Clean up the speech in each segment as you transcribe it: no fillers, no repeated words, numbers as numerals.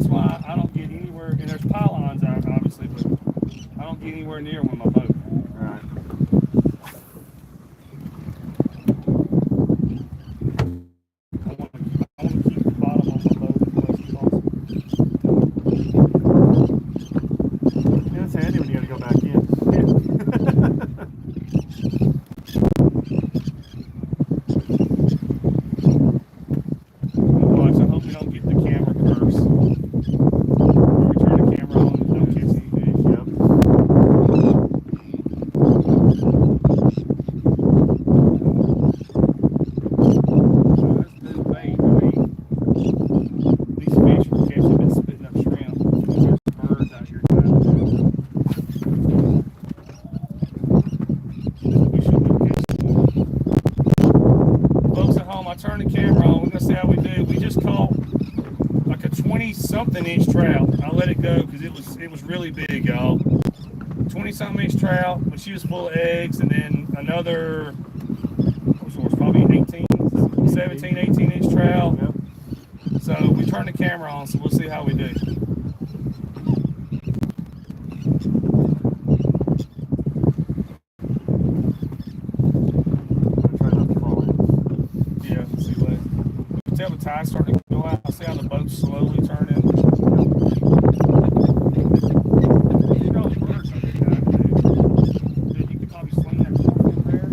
why I don't get anywhere, and there's pylons out, obviously, but I don't get anywhere near with my boat. Right. I want to keep the bottom on my boat as much as possible. Yeah, it's handy when you got to go back in. Watch, I hope we don't get the camera curse. Where we turn the camera on and don't catch any fish. Yep. That's good bait. I mean, these fish will catch them and spitting up shrimp. There's birds out here trying to do it. We should be catching more. Folks at home, I turned the camera on. We're going to see how we do. We just caught like a 20-something inch trout. I let it go because it was really big, y'all. 20-something inch trout, but she was full of eggs, and then another, what was probably 17, 18 inch trout. Yep. So we turned the camera on, so we'll see how we do. Try not to fall in. Yeah, see what. You can tell the tide's starting to go out. See how the boat's slowly turning. There's probably birds up there, dude. Dude, you could probably swing that cork in there.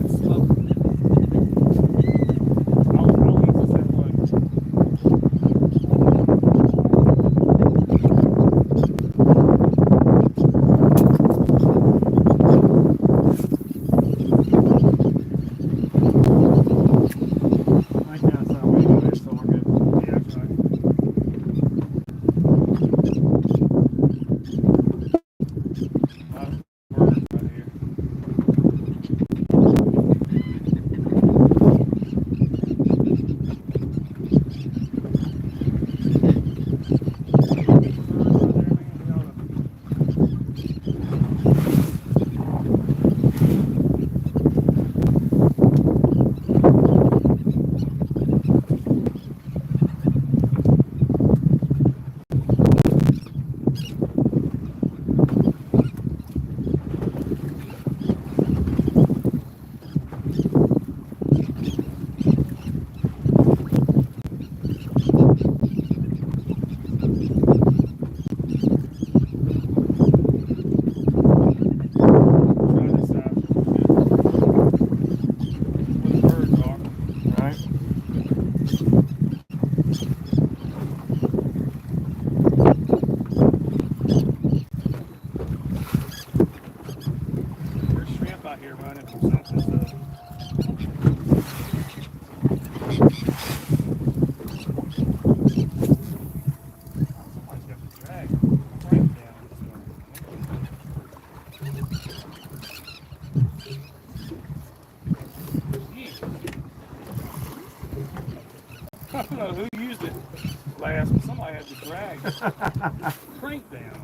It's slow. I'll leave this that way. Right now it's not way over there, so we're good. Yeah, that's right. Birds right here. Try this out. Where the birds are. Right. There's shrimp out here running from something, so. Somebody's got the drag crank down. I don't know who used it last, but somebody had the drag crank down.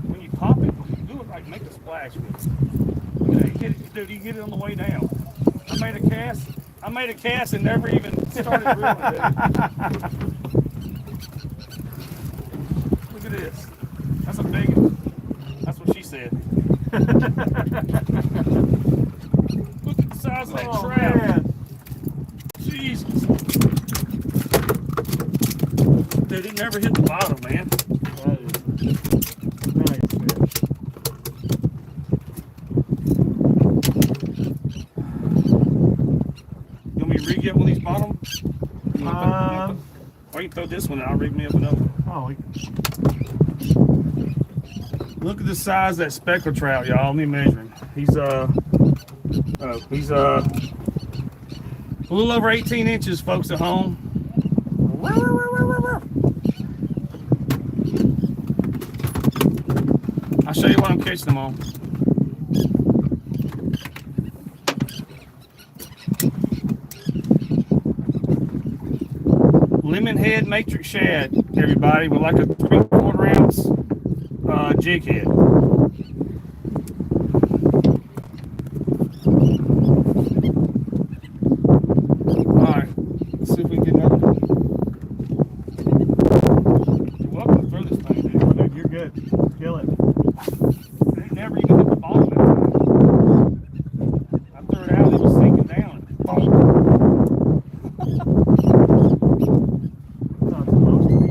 When you pop it, do it like make a splash with it. You get it, dude, you get it on the way down. I made a cast and never even started reeling, dude. Look at this. That's a big one. That's what she said. Look at the size of that trout. Man. Jesus. Dude, it never hit the bottom, man. That is nice fish. You want me to rig you up with these bottom? Or you can throw this one and I'll rig me up another one. Oh, Look at the size of that speckled trout, y'all. Let me measure him. He's a little over 18 inches, folks at home. I'll show you what I'm catching them on. Lemon head matrix shad, everybody, with like a 3/4 ounce jig head. Alright, let's see if we can get another. You're welcome to throw this thing, dude. Oh, dude, you're good. Kill it. It ain't never even hit the bottom that time. I threw it out, it was sinking down. Boom. Not supposed to be.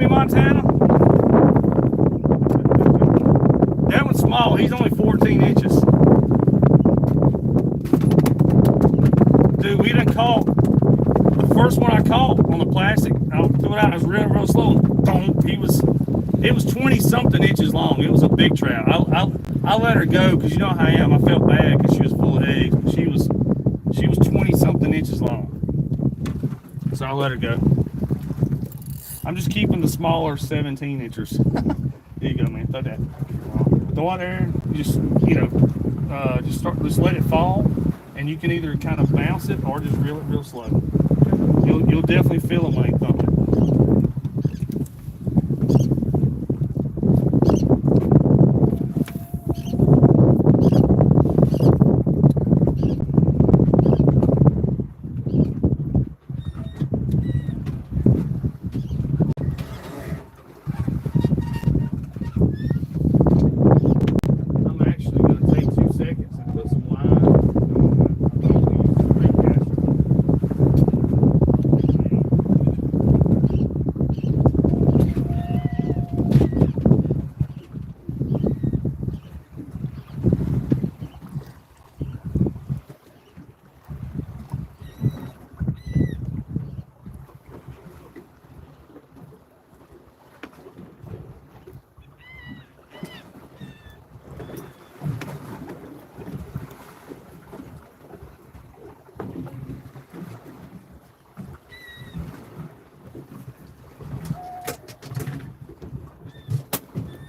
Montana? That one's small. He's only 14 inches. Dude, we done caught the first one I caught on the plastic. I threw it out. I was real slow. It was 20 something inches long. It was a big trout. I let her go because you know how I am. I felt bad because she was full of eggs. But she was 20 something inches long. So I let her go. I'm just keeping the smaller 17 inchers. There you go, man. Throw that. Throw it there. Just just let it fall, and you can either kind of bounce it or just reel it real slow. You'll definitely feel it when you thump it.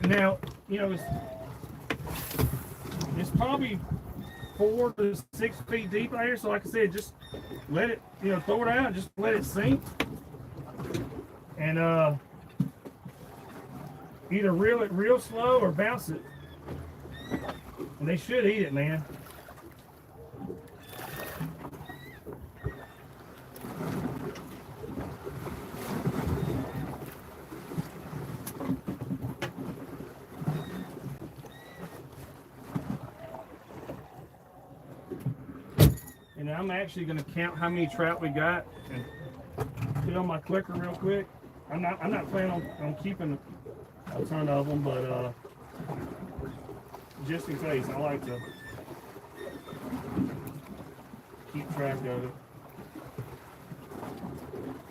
Now, it's probably 4 to 6 feet deep out here. So like I said, just let it, throw it out, just let it sink. And either reel it real slow or bounce it. And they should eat it, man. And I'm actually going to count how many trout we got and put it on my clicker real quick. I'm not planning on keeping a ton of them, but just in case, I like to keep track of it.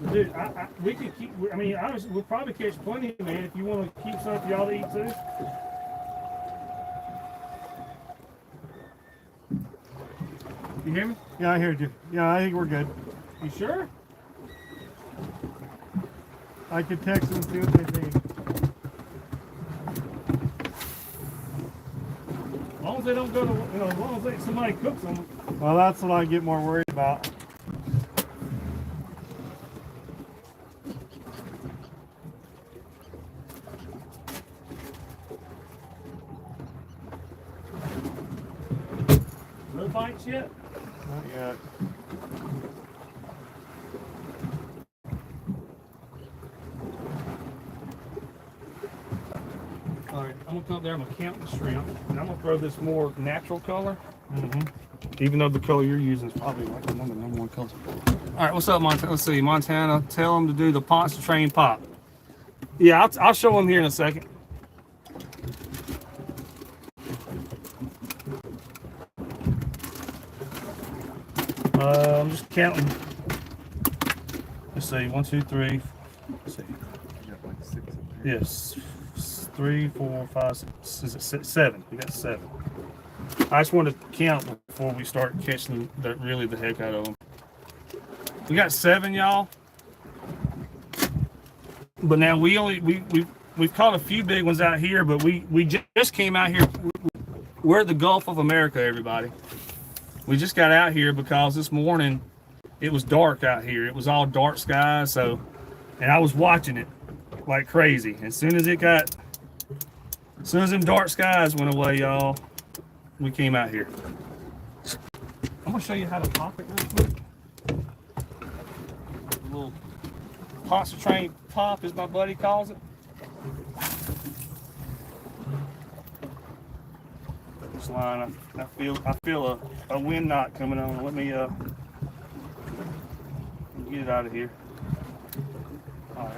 But dude, we could keep. I mean, honestly, we'll probably catch plenty, man. If you want to keep some for y'all to eat too. You hear me? Yeah, I heard you. Yeah, I think we're good. You sure? I could text them and see what they think. As long as they don't go to, as long as somebody cooks them. Well, that's what I get more worried about. No bites yet? Not yet. gonna come up there. I'm gonna count the shrimp, and I'm gonna throw this more natural color. Mm-hmm. Even though the color you're using is probably like one of the number one colors. All right, what's up, Montana? Let's see, Montana. Tell them to do the ponce train pop. Yeah, I'll show them here in a second. I'm just counting. Let's see, 1, 2, 3. Let's see. You got like 6 in there. Yes, 3, 4, 5, 6. Is it 7? We got 7. I just wanted to count before we start catching really the heck out of them. We got 7, y'all. But now we've caught a few big ones out here, but we just came out here. We're at the Gulf of America, everybody. We just got out here because this morning it was dark out here. It was all dark skies, so, and I was watching it like crazy. As soon as them dark skies went away, y'all, we came out here. I'm gonna show you how to pop it real quick. A little ponce train pop, as my buddy calls it. This line, I feel a wind knot coming on. Let me get it out of here. All right.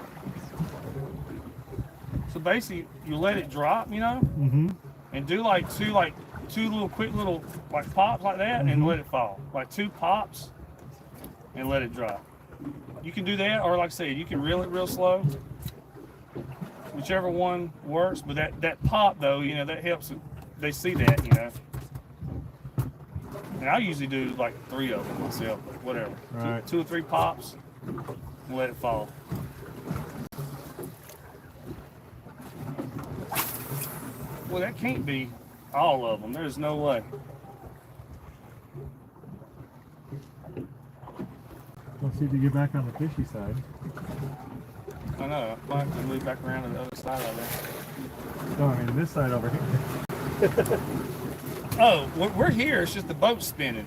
So basically, you let it drop, you know, and do like two little quick little like pops like that, and let it fall. Like 2 pops, and let it drop. You can do that, or like I said, you can reel it real slow. Whichever one works, but that pop though, you know, that helps. They see that, you know. And I usually do like 3 of them myself, but whatever. Right. 2 or 3 pops, and let it fall. Well, that can't be all of them. There's no way. Let's see if you get back on the fishy side. I know. I might have to move back around to the other side of that. No, I mean this side over here. Oh, we're here. It's just the boat's spinning.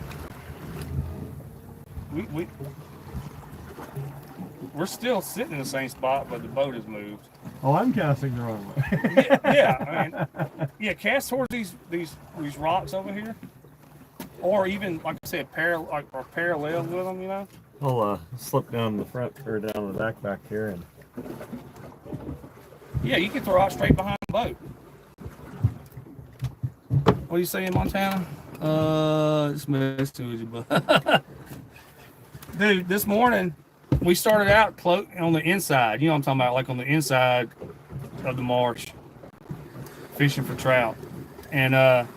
We're still sitting in the same spot, but the boat has moved. Oh, I'm casting the wrong way. Yeah, I mean, cast towards these rocks over here, or even like I said, parallel with them. You know. I'll slip down the front or down the back here, and yeah, you can throw out straight behind the boat. What are you saying, Montana? It's messing with you, but dude, this morning we started out on the inside. You know what I'm talking about, like on the inside of the marsh, fishing for trout. And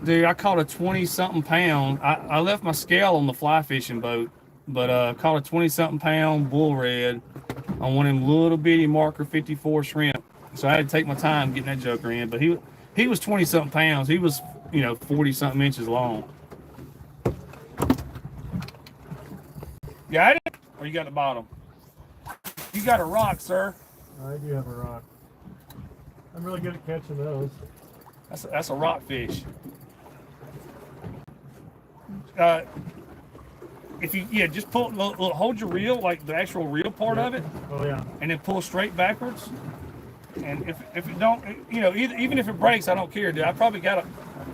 dude, I caught a 20-something pound. I left my scale on the fly fishing boat, but caught a 20-something pound bull red on one of them little bitty marker 54 shrimp. So I had to take my time getting that joker in. But he was 20-something pounds. He was, 40-something inches long. Got it? Or you got the bottom? You got a rock, sir. I do have a rock. I'm really good at catching those. That's a rock fish. If you just pull, hold your reel, like the actual reel part of it. Oh yeah. And then pull straight backwards. And if it don't, even if it breaks, I don't care, dude. I probably got a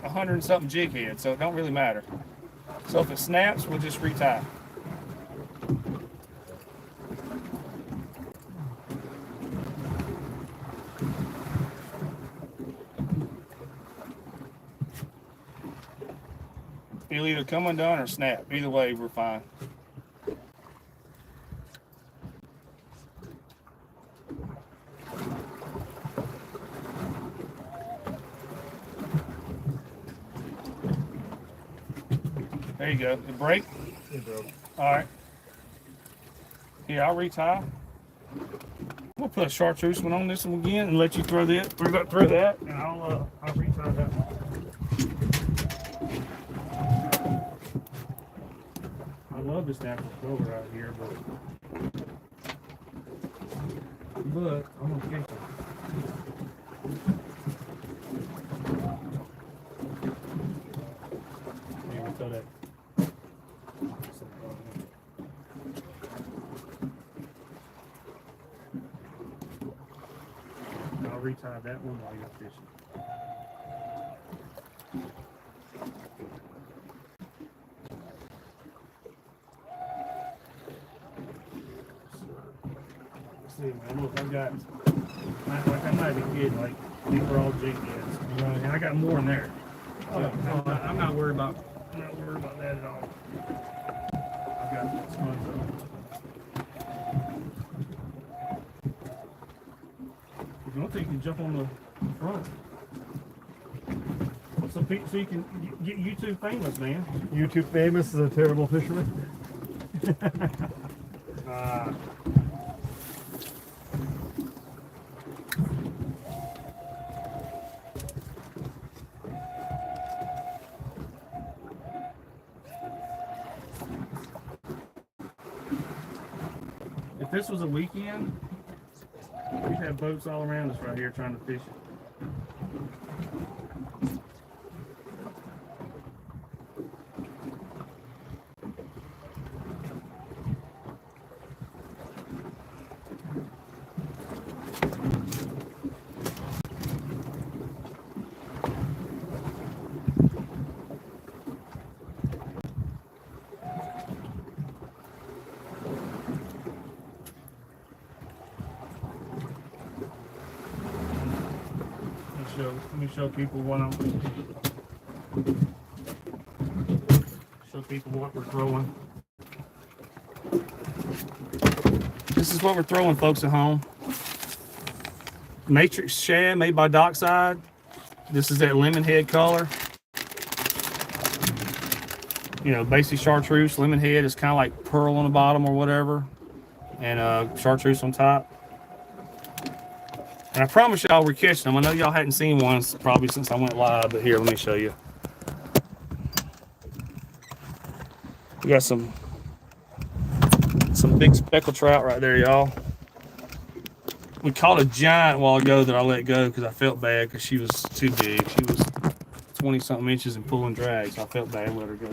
100-something jig head, so it don't really matter. So if it snaps, we'll just retie. It'll either come undone or snap. Either way, we're fine. There you go. It break? It broke. All right. Here, I'll retie. I'm gonna put a chartreuse one on this one again and let you throw that. Throw that, and I'll retie that one. I love this natural color out here, but I'm gonna catch it. Here, throw that. I'll retie that one while you're fishing. see, man. Look, I've got, like I'm not even kidding, like these are all jig heads. And I got more in there. So I'm not worried about that at all. I've got tons of them. If you want to, you can jump on the front. So you can get YouTube famous, man. YouTube famous is a terrible fisherman. If this was a weekend, we'd have boats all around us right here trying to fish it. Let me show people what we're throwing. This is what we're throwing, folks at home. Matrix shad made by Dockside. This is that lemon head color. You know, basic chartreuse. Lemon head is kind of like pearl on the bottom or whatever, and chartreuse on top. And I promise y'all we're catching them. I know y'all hadn't seen one probably since I went live, but here, let me show you. We got some big speckled trout right there, y'all. We caught a giant a while ago that I let go because I felt bad because she was too big. She was 20-something inches and pulling drag, so I felt bad and let her go.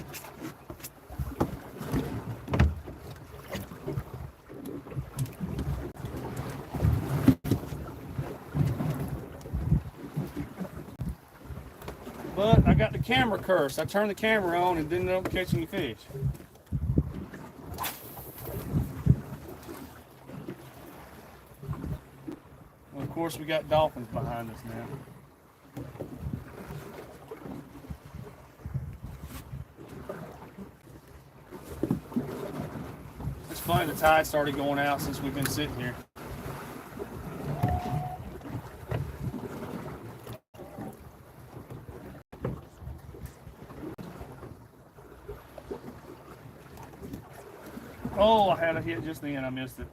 But I got the camera curse. I turned the camera on and didn't end up catching any fish. Well, of course, we got dolphins behind us now. It's funny, the tide started going out since we've been sitting here. Oh, I had a hit just then. I missed it.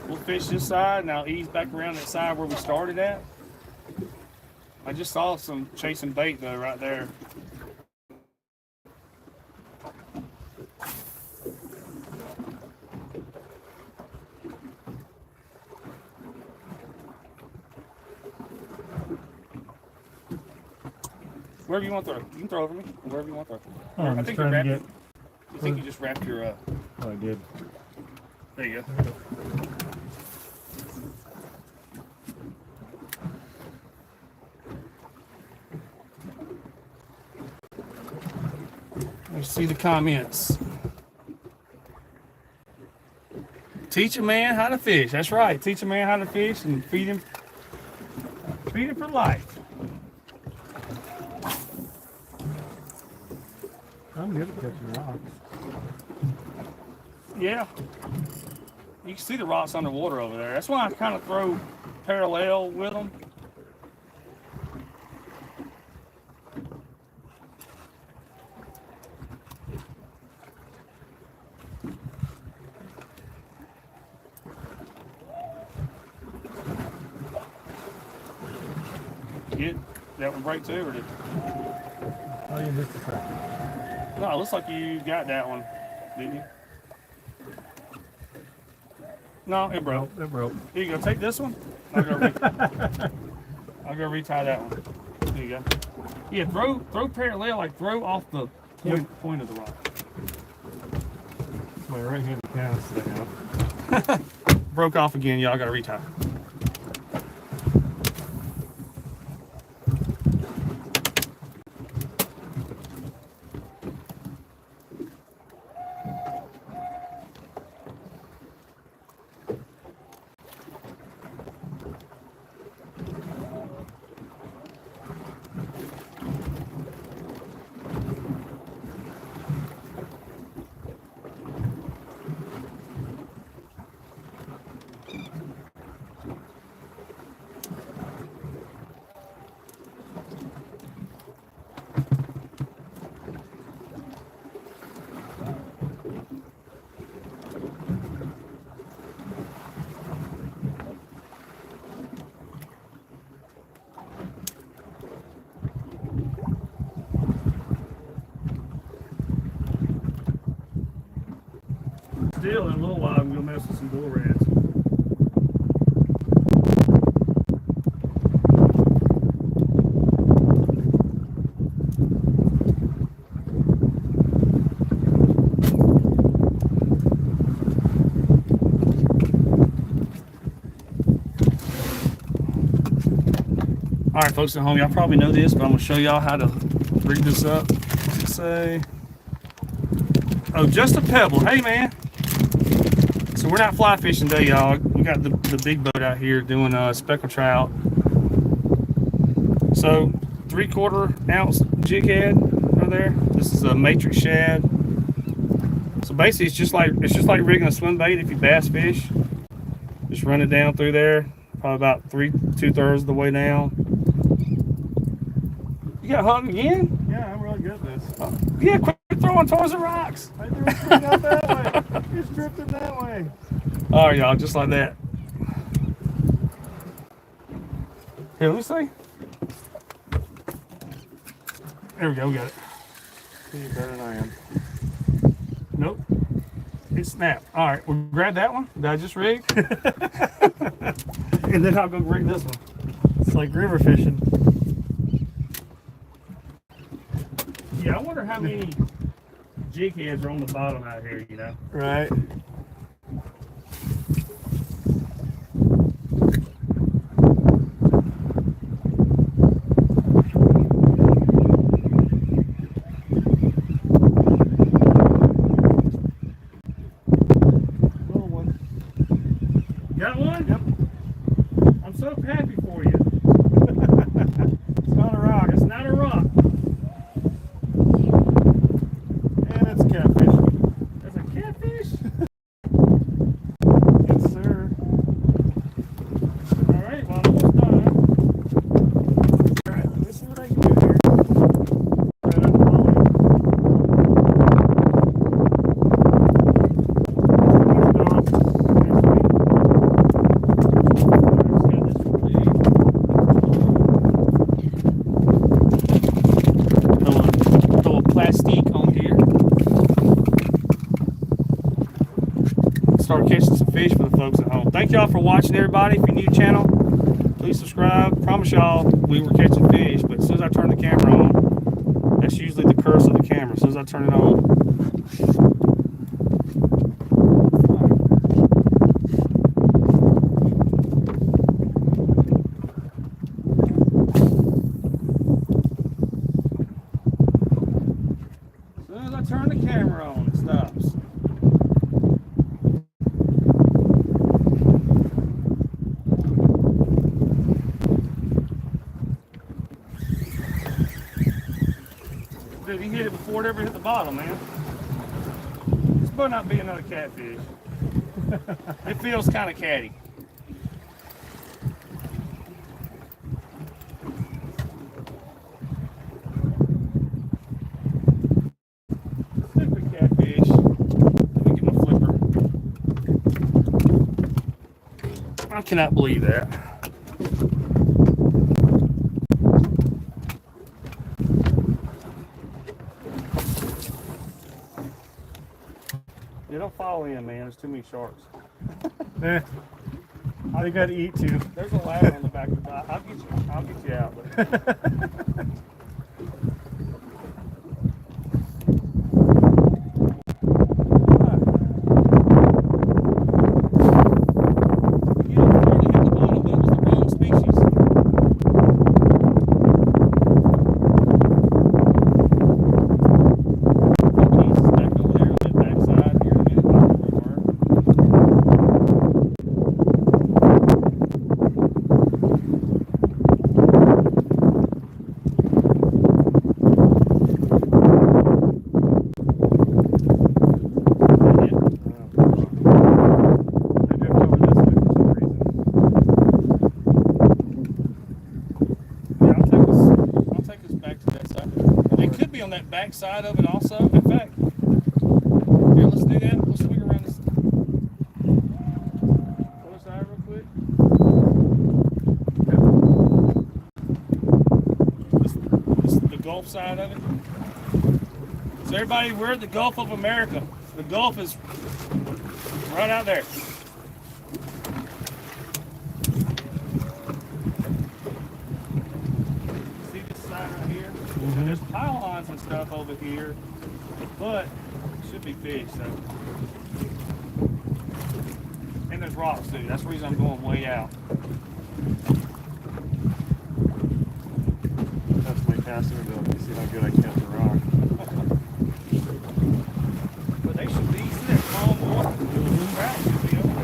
We'll fish this side, and I'll ease back around that side where we started at. I just saw some chasing bait, though, right there. Wherever you want to throw. You can throw over me. Wherever you want to throw. Oh, I think you wrapped it. I think you just wrapped your. Oh, I did. There you go. Let's see the comments. Teach a man how to fish. That's right. Teach a man how to fish and feed him for life. I'm good at catching rocks. Yeah. You can see the rocks underwater over there. That's why I kind of throw parallel with them. Get that one break too, or did? Oh, you missed the track. No, it looks like you got that one, didn't you? No, it broke. It broke. Here you go. Take this one. I'll go retie that one. There you go. Yeah, throw parallel, like throw off the point of the rock. My right-handed cast now. Broke off again. Y'all got to retie. mess with some bull reds. All right, folks at home, y'all probably know this, but I'm gonna show y'all how to rig this up. What's it say? Oh, just a pebble. Hey, man. So we're not fly fishing today, y'all. We got the big boat out here doing speckled trout. So 3/4 ounce jig head right there. This is a matrix shad. So basically, it's just like rigging a swim bait if you bass fish. Just run it down through there, probably about 2/3 of the way down. You got hung again? Yeah, I'm really good at this. Yeah, quit throwing towards the rocks. I threw it straight out that way. It's drifting that way. All right, y'all, just like that. Here, let me see. There we go, we got it. You're better than I am. Nope. It snapped. All right, we'll grab that one. Did I just rig? And then I'll go rig this one. It's like river fishing. Yeah, I wonder how many jig heads are on the bottom out here, you know? Right. Little one. Got one? Yep. I'm so happy for you. It's not a rock. It's not a rock. And it's catfish. That's a catfish? Yes, sir. All right, well, I'm almost done. Alright, let me see what I can do here. Right on the line. Throw a plastic on here. Start catching some fish for the folks at home. Thank y'all for watching, everybody. If you're new to the channel, please subscribe. Promise y'all we were catching fish, but as soon as I turn the camera on, that's usually the curse of the camera. As soon as I turn it on, turn the camera on, it stops. Dude, he hit it before it ever hit the bottom, man. This better not be another catfish. It feels kind of catty. Stupid catfish. Let me get my flipper. I cannot believe that. Yeah, don't fall in, man. There's too many sharks. Eh, they got to eat too. There's a ladder on the back of the boat. I'll get you out. But... You know, before they hit the bottom, but it was the wrong species. He's back over there on that backside here in a minute. Where we were. On that back side of it also. In fact, here, let's do that. We'll swing around this other side real quick. This is the Gulf side of it. So everybody, we're at the Gulf of America. The Gulf is Right out there. See this side right here? Mm-hmm. There's pylons and stuff over here, but it should be fish. So. And there's rocks too. That's the reason I'm going way out. That's my casting ability. See how good I count the rock. But they should be, see that calm water? Trout should be over there.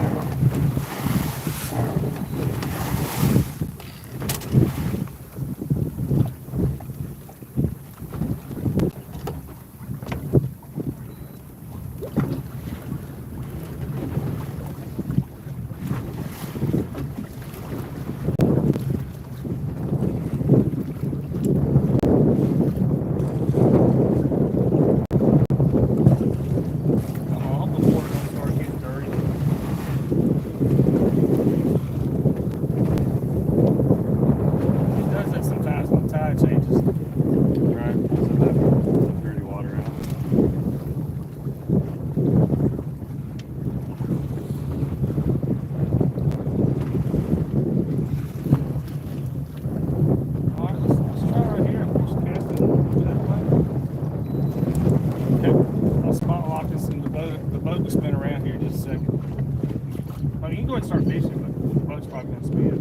Start fishing, but the boat's probably going to spin.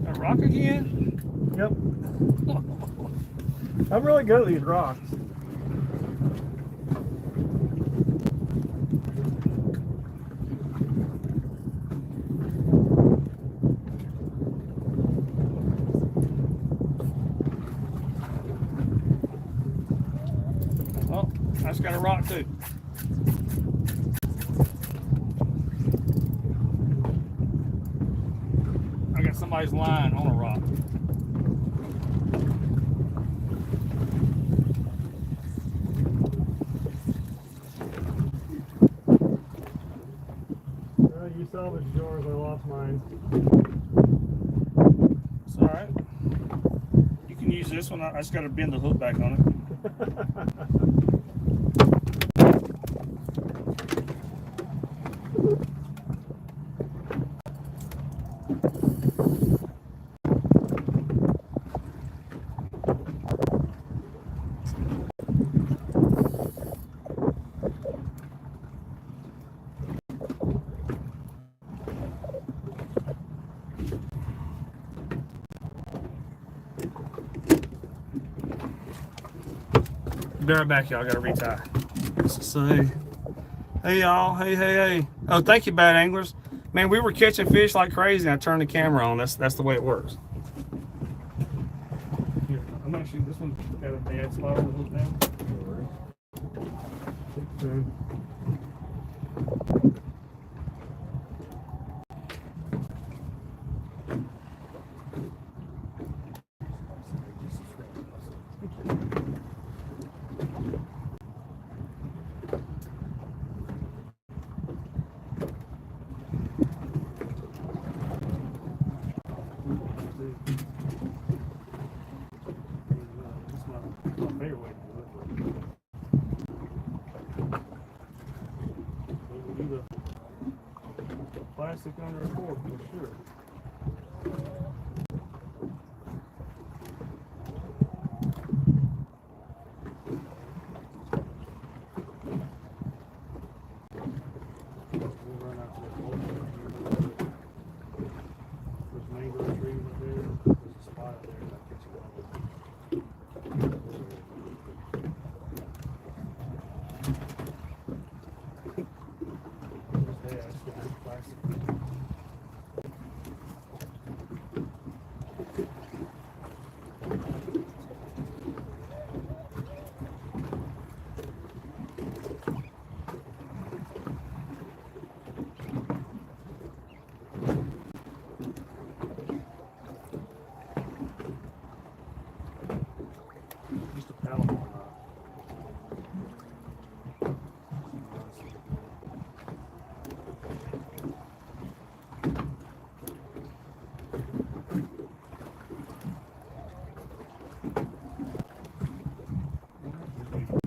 That rock again? Yep. I'm really good at these rocks. Oh, I just got a rock too. I got somebody's line on a rock. You salvaged yours, I lost mine. It's alright. You can use this one. I just got to bend the hook back on it. Be right back, y'all. I gotta retie. So, hey y'all, hey. Oh, thank you, bad anglers. Man, we were catching fish like crazy, and I turned the camera on. That's the way it works. Here, I'm actually, this one's got a bad spot on the hook now. Plastic under a fork for sure. We'll run out to the boat. There's mango trees up there. There's a spot up there that gets you all.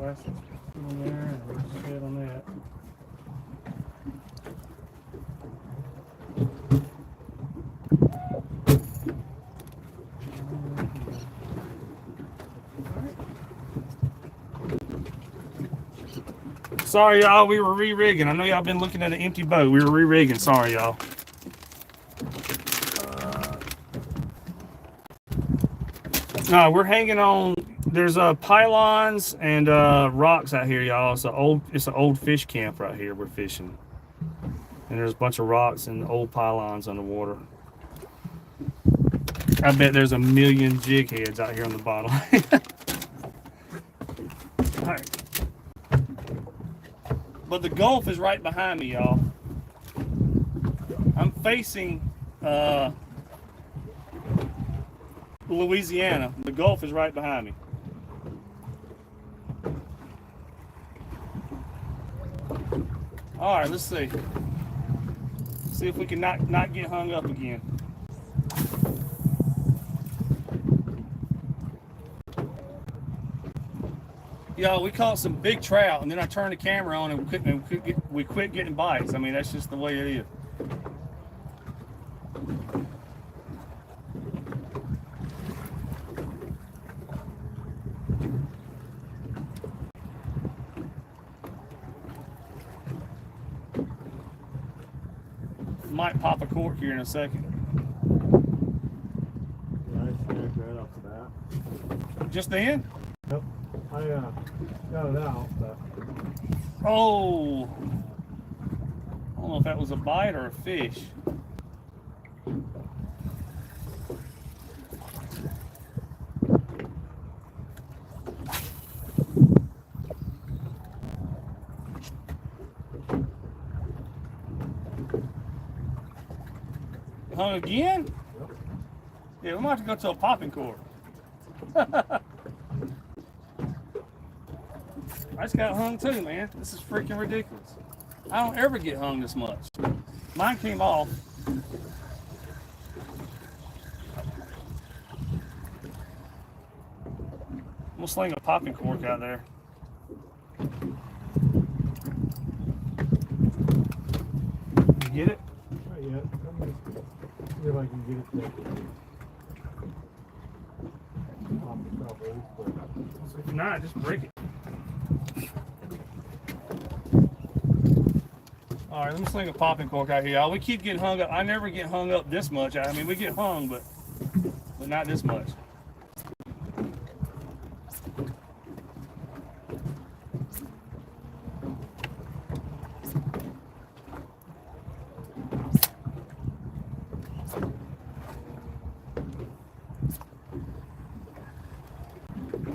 plastic in there, and we'll just sit on that. Sorry, y'all, we were re-rigging. I know y'all been looking at an empty boat. We were re-rigging. Sorry, y'all. No, we're hanging on. There's pylons and rocks out here, y'all. It's an old fish camp right here. We're fishing, and there's a bunch of rocks and old pylons underwater. I bet there's a million jig heads out here on the bottom. All right. But the Gulf is right behind me, y'all. I'm facing Louisiana. The Gulf is right behind me. All right, let's see. See if we can not get hung up again. Y'all, we caught some big trout, and then I turned the camera on, and we quit getting bites. I mean, that's just the way it is. Might pop a cork here in a second. Yeah, I snagged right off the bat. Just then? Yep. I got it out, but Oh, I don't know if that was a bite or a fish. Hung again? yep. Yeah, we might have to go to a popping cork. I just got hung too, man. This is freaking ridiculous. I don't ever get hung this much. Mine came off. I'm gonna sling a popping cork out there. You get it? Not yet. See if I can get it there. If not, just break it. All right, let me sling a popping cork out here, y'all. We keep getting hung up. I never get hung up this much. I mean, we get hung, but not this much.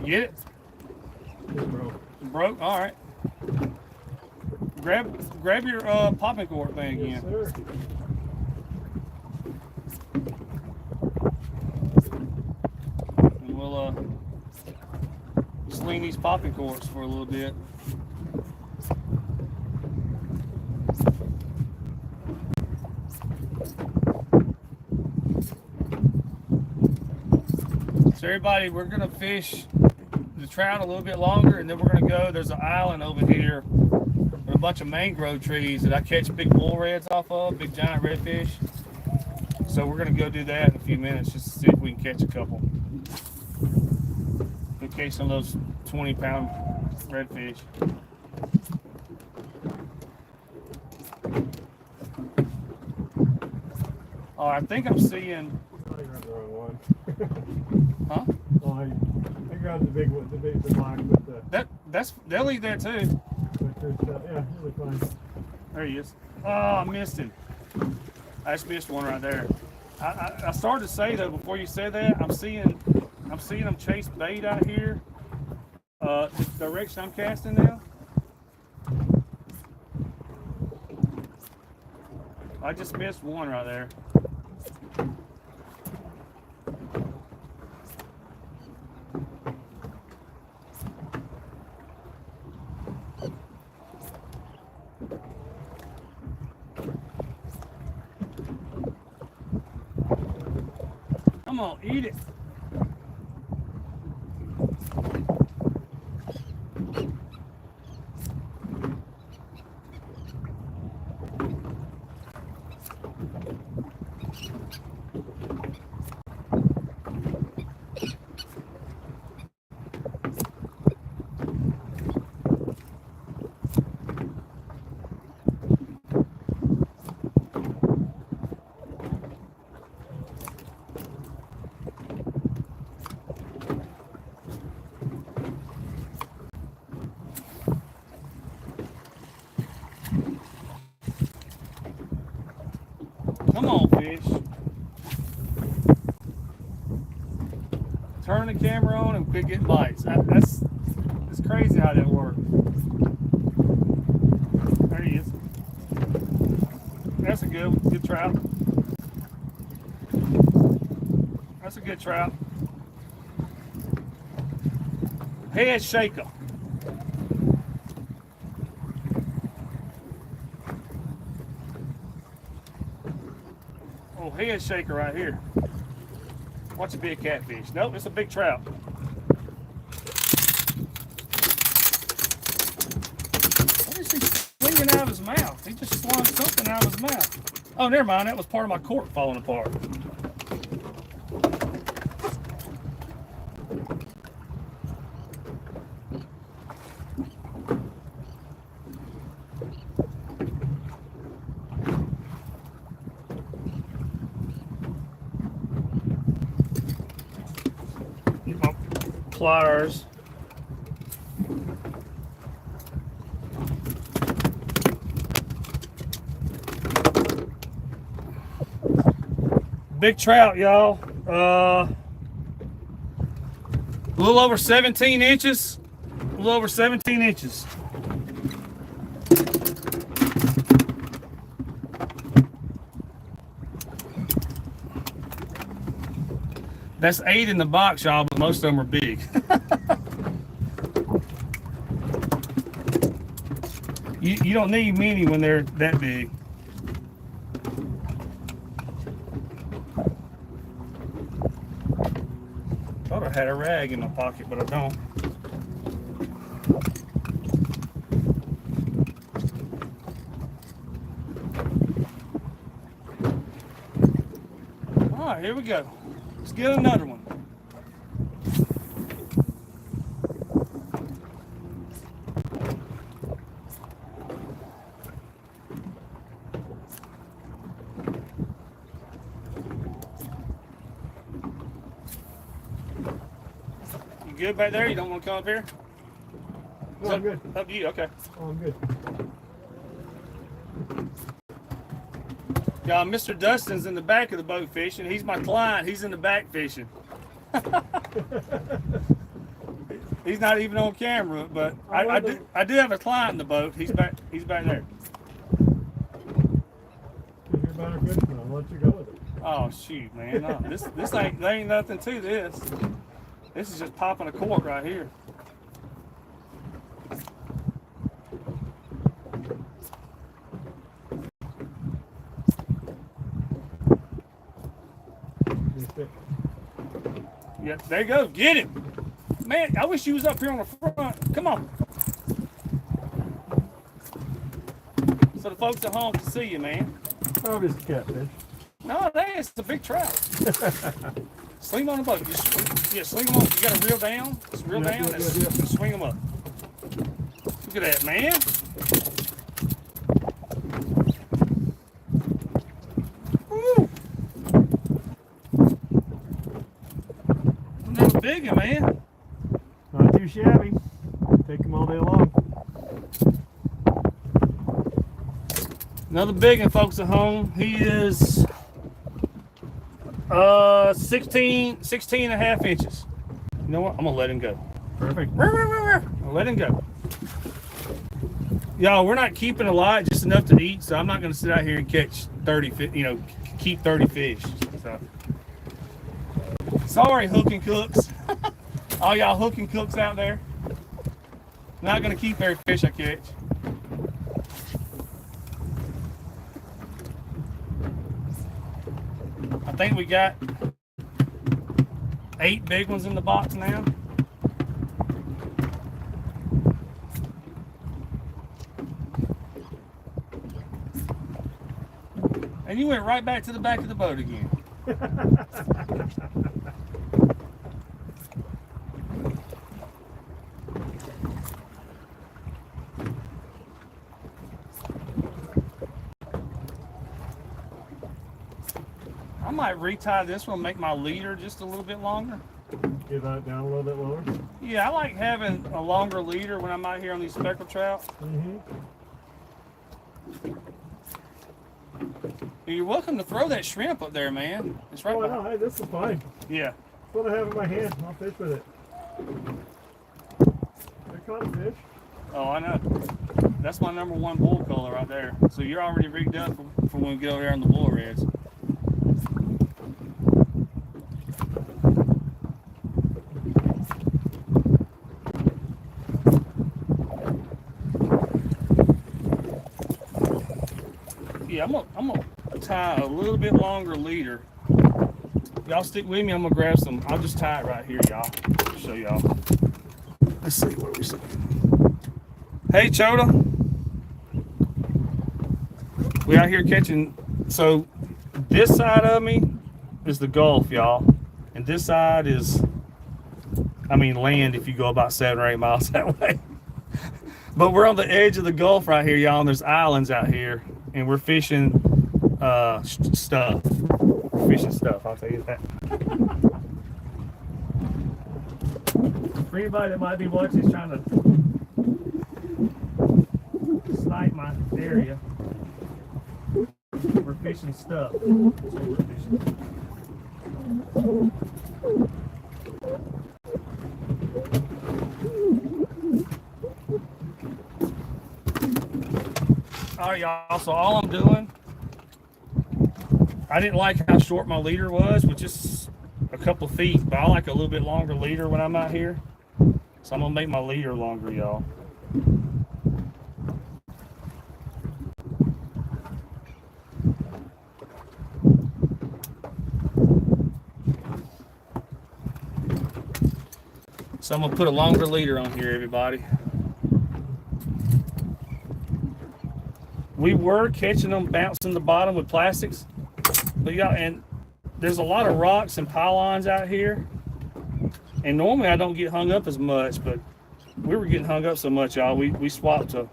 Get it? It broke. Broke? All right. Grab your popping cork thing again. Yes, sir. And we'll sling these popping corks for a little bit. So everybody, we're gonna fish the trout a little bit longer, and then we're gonna go. There's an island over here with a bunch of mangrove trees that I catch big bull reds off of, big giant redfish. So we're gonna go do that in a few minutes, just to see if we can catch a couple. In case some of those 20-pound redfish. Oh, I think I'm seeing. I grabbed the wrong one. Huh? Well, I grabbed the big one, the black with the. They'll eat that too. Yeah, really fine. There he is. Oh, I missed him. I just missed one right there. I started to say though, before you said that, I'm seeing them chase bait out here. The direction I'm casting now. I just missed one right there. Come on, eat it. fish. Turn the camera on and quit getting bites. It's crazy how that works. There he is. That's a good trout. That's a good trout. Head shaker. Oh, head shaker right here. Watch a big catfish. Nope, it's a big trout. What is he swinging out of his mouth? He just swung something out of his mouth. Oh, never mind. That was part of my cork falling apart. Pliers. Big trout, y'all. A little over 17 inches. A little over 17 inches. That's 8 in the box, y'all, but most of them are big. You don't need many when they're that big. Thought I had a rag in my pocket, but I don't. All right, here we go. Let's get another one. You good back there? You don't want to come up here? No, I'm good. Up to you, okay. Oh, I'm good. Y'all, Mr. Dustin's in the back of the boat fishing. He's my client. He's in the back fishing. He's not even on camera, but I do have a client in the boat. He's back there. You're better fishing. I'll let you go with it. Oh shoot, man! No, there ain't nothing to this. This is just popping a cork right here. Yeah, there you go. Get him. Man, I wish you was up here on the front. Come on. So the folks at home can see you, man. Oh, just a catfish. No, it's a big trout. Swing him on the boat. Just swing him on. You got to reel down. Just reel down and swing him up. Look at that, man. Woo. Another big one, man. Not too shabby. Take them all day long. Another big one, folks at home. He is 16 and a half inches. You know what? I'm gonna let him go. Perfect. I'll let him go. Y'all, we're not keeping a lot, just enough to eat, so I'm not gonna sit out here and catch 30 fish, keep 30 fish. So sorry, hooking cooks. All y'all hooking cooks out there. Not gonna keep every fish I catch. I think we got 8 big ones in the box now. And you went right back to the back of the boat again. I might retie this one, make my leader just a little bit longer. Get that down a little bit lower. Yeah, I like having a longer leader when I'm out here on these speckled trout. Mm-hmm. You're welcome to throw that shrimp up there, man. It's right Oh, behind. no, hey, this is fine. Yeah. That's what I have in my hand. I'll fish with it. I caught a fish. Oh, I know. That's my #1 bull color right there. So you're already rigged up for when we get over there on the bull reds. Yeah, I'm gonna tie a little bit longer leader. Y'all stick with me. I'm gonna grab some. I'll just tie it right here, y'all. Show y'all. Let's see what we see. Hey, Chota. We out here catching. So this side of me is the Gulf, y'all, and this side is, I mean, land. If you go about 7 or 8 miles that way. But we're on the edge of the Gulf right here, y'all, and there's islands out here, and we're fishing stuff. We're fishing stuff, I'll tell you that. For anybody that might be watching, trying to snipe my area, we're fishing stuff. That's what we're fishing. All right, y'all, so all I'm doing, I didn't like how short my leader was, with just a couple of feet, but I like a little bit longer leader when I'm out here. So I'm gonna make my leader longer, y'all. So I'm gonna put a longer leader on here, everybody. We were catching them bouncing the bottom with plastics, but yeah, and there's a lot of rocks and pylons out here. And normally I don't get hung up as much, but we were getting hung up so much, y'all. We swapped to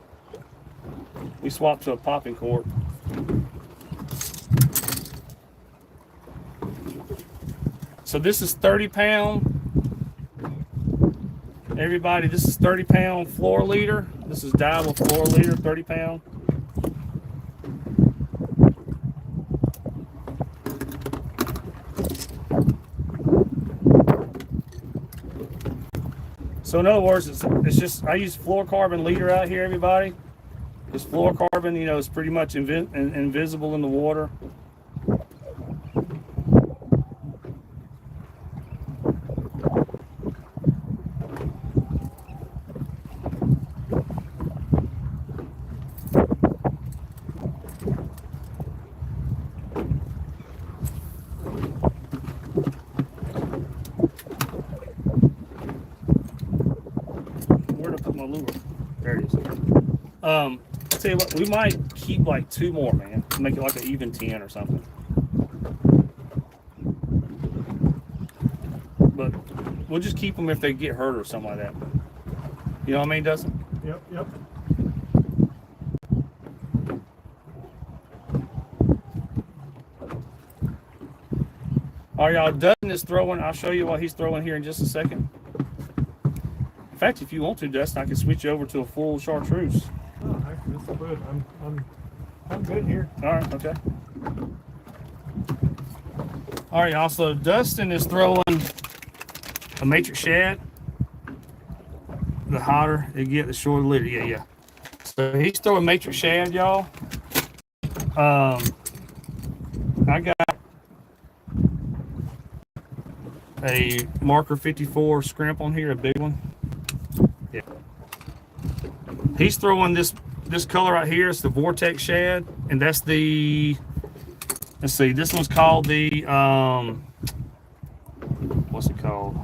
a popping cork. So this is 30-pound. Everybody, this is 30-pound floor leader. This is Daiwa floor leader, 30-pound. So in other words, it's just, I use fluorocarbon leader out here, everybody. This fluorocarbon, you know, is pretty much invisible in the water. I'll tell you what, we might keep like 2 more, man, to make it like an even 10 or something. But we'll just keep them if they get hurt or something like that. You know what I mean, Dustin? Yep, yep. All right, y'all, Dustin is throwing. I'll show you what he's throwing here in just a second. In fact, if you want to, Dustin, I can switch you over to a full chartreuse. Oh, actually, this is good. I'm good here. All right, okay. All right, y'all. So Dustin is throwing a matrix shad. The hotter they get, the shorter the leader. Yeah. So he's throwing matrix shad, y'all. I got a marker 54 scrimp on here, a big one. Yeah. He's throwing this color right here. It's the Vortex shad, and that's the, let's see, this one's called the what's it called?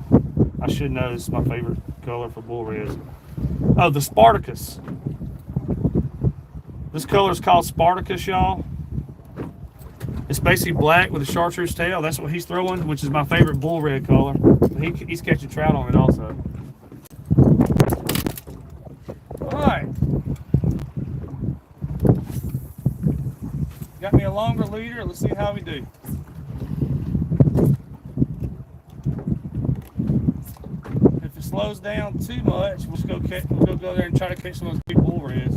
I should know. This is my favorite color for bull reds. Oh, the Spartacus. This color is called Spartacus, y'all. It's basically black with a chartreuse tail. That's what he's throwing, which is my favorite bull red color. He's catching trout on it also. All right. Got me a longer leader. Let's see how we do. If it slows down too much, we'll go there and try to catch some of those big bull reds.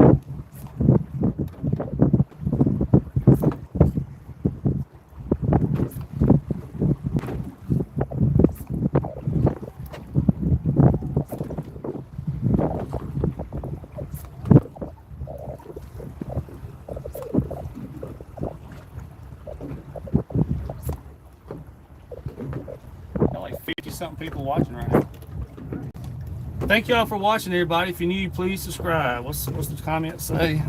something people watching right now. Thank y'all for watching, everybody. If you're new, please subscribe. What's the comment say?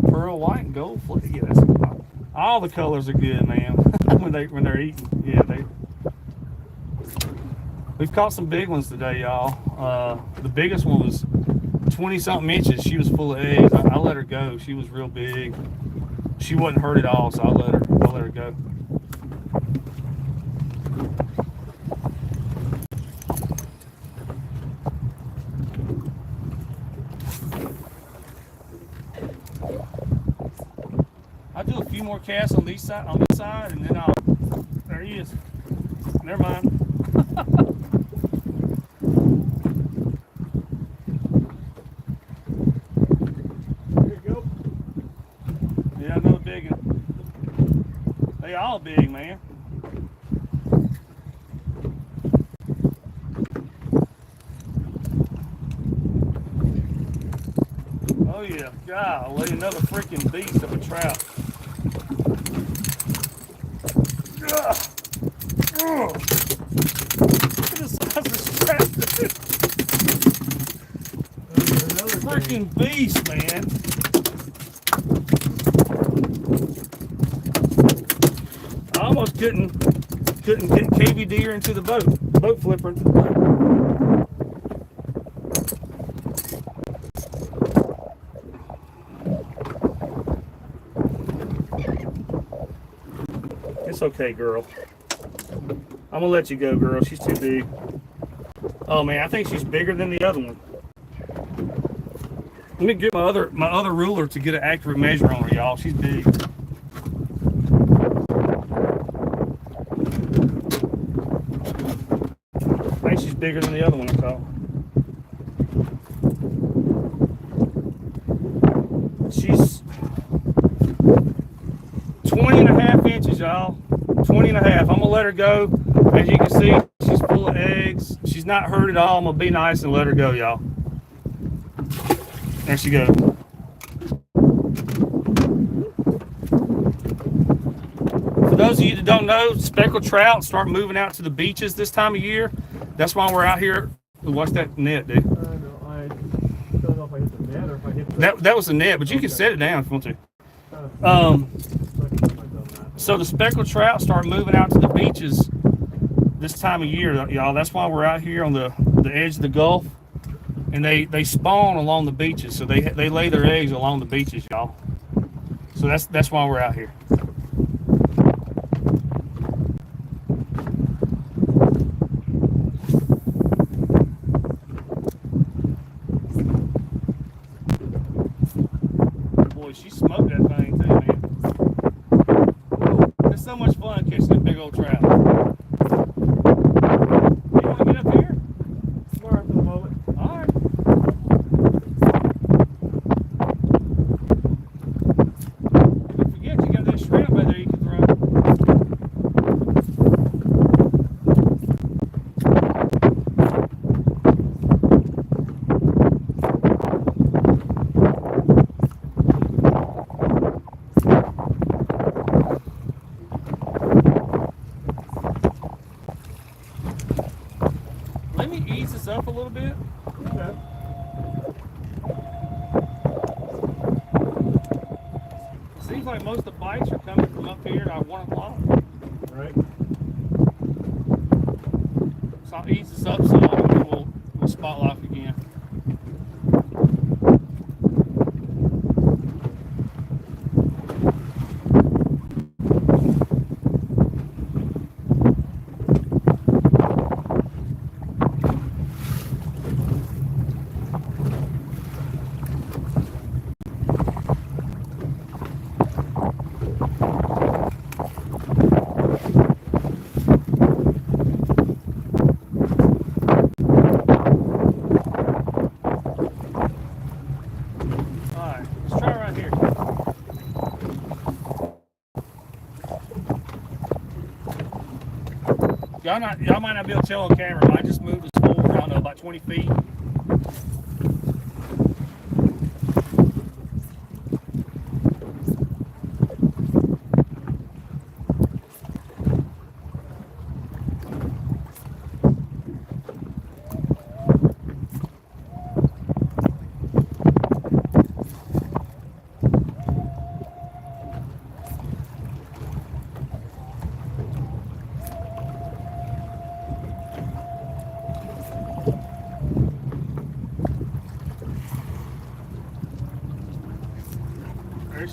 Pearl white and gold flake. Yeah, that's all the colors are good, man. when they're eating. Yeah, we've caught some big ones today, y'all. The biggest one was 20-something inches. She was full of eggs. I let her go. She was real big. She wasn't hurt at all, so I let her go. I'll do a few more casts on this side, and then there he is. Never mind. There you go. Yeah, another big one. They all big, man. Oh yeah, golly, another freaking beast of a trout. Look at the size of this trout, dude. Another Freaking beast, man. I almost couldn't get KVD her into the boat flipper into the boat. It's okay, girl. I'm gonna let you go, girl. She's too big. Oh man, I think she's bigger than the other one. Let me get my other ruler to get an accurate measure on her, y'all. She's big. I think she's bigger than the other one I caught. She's 20 and a half inches, y'all. 20 and a half. I'm gonna let her go. As you can see, she's full of eggs. She's not hurt at all. I'm gonna be nice and let her go, y'all. There she goes. For those of you that don't know, speckled trout start moving out to the beaches this time of year. That's why we're out here. Watch that net, dude. I don't know if I hit the net or if I hit the... That was the net, but you can set it down if you want to. So the speckled trout start moving out to the beaches this time of year, y'all. That's why we're out here on the edge of the Gulf, and they spawn along the beaches. So they lay their eggs along the beaches, y'all. So that's why we're out here. Boy, she smoked that thing too, man. It's so much fun catching a big old trout. You want to get up here? More for the moment. All right. Don't forget, you got that shrimp right there you can throw. Let me ease this up a little bit. Okay. Seems like most of the bites are coming from up here at 1 o'clock. Right. So I'll ease this up some and then we'll spot lock again. Alright, let's try right here. Y'all might not be able to tell on camera, but I just moved the spool, I don't know, about 20 feet.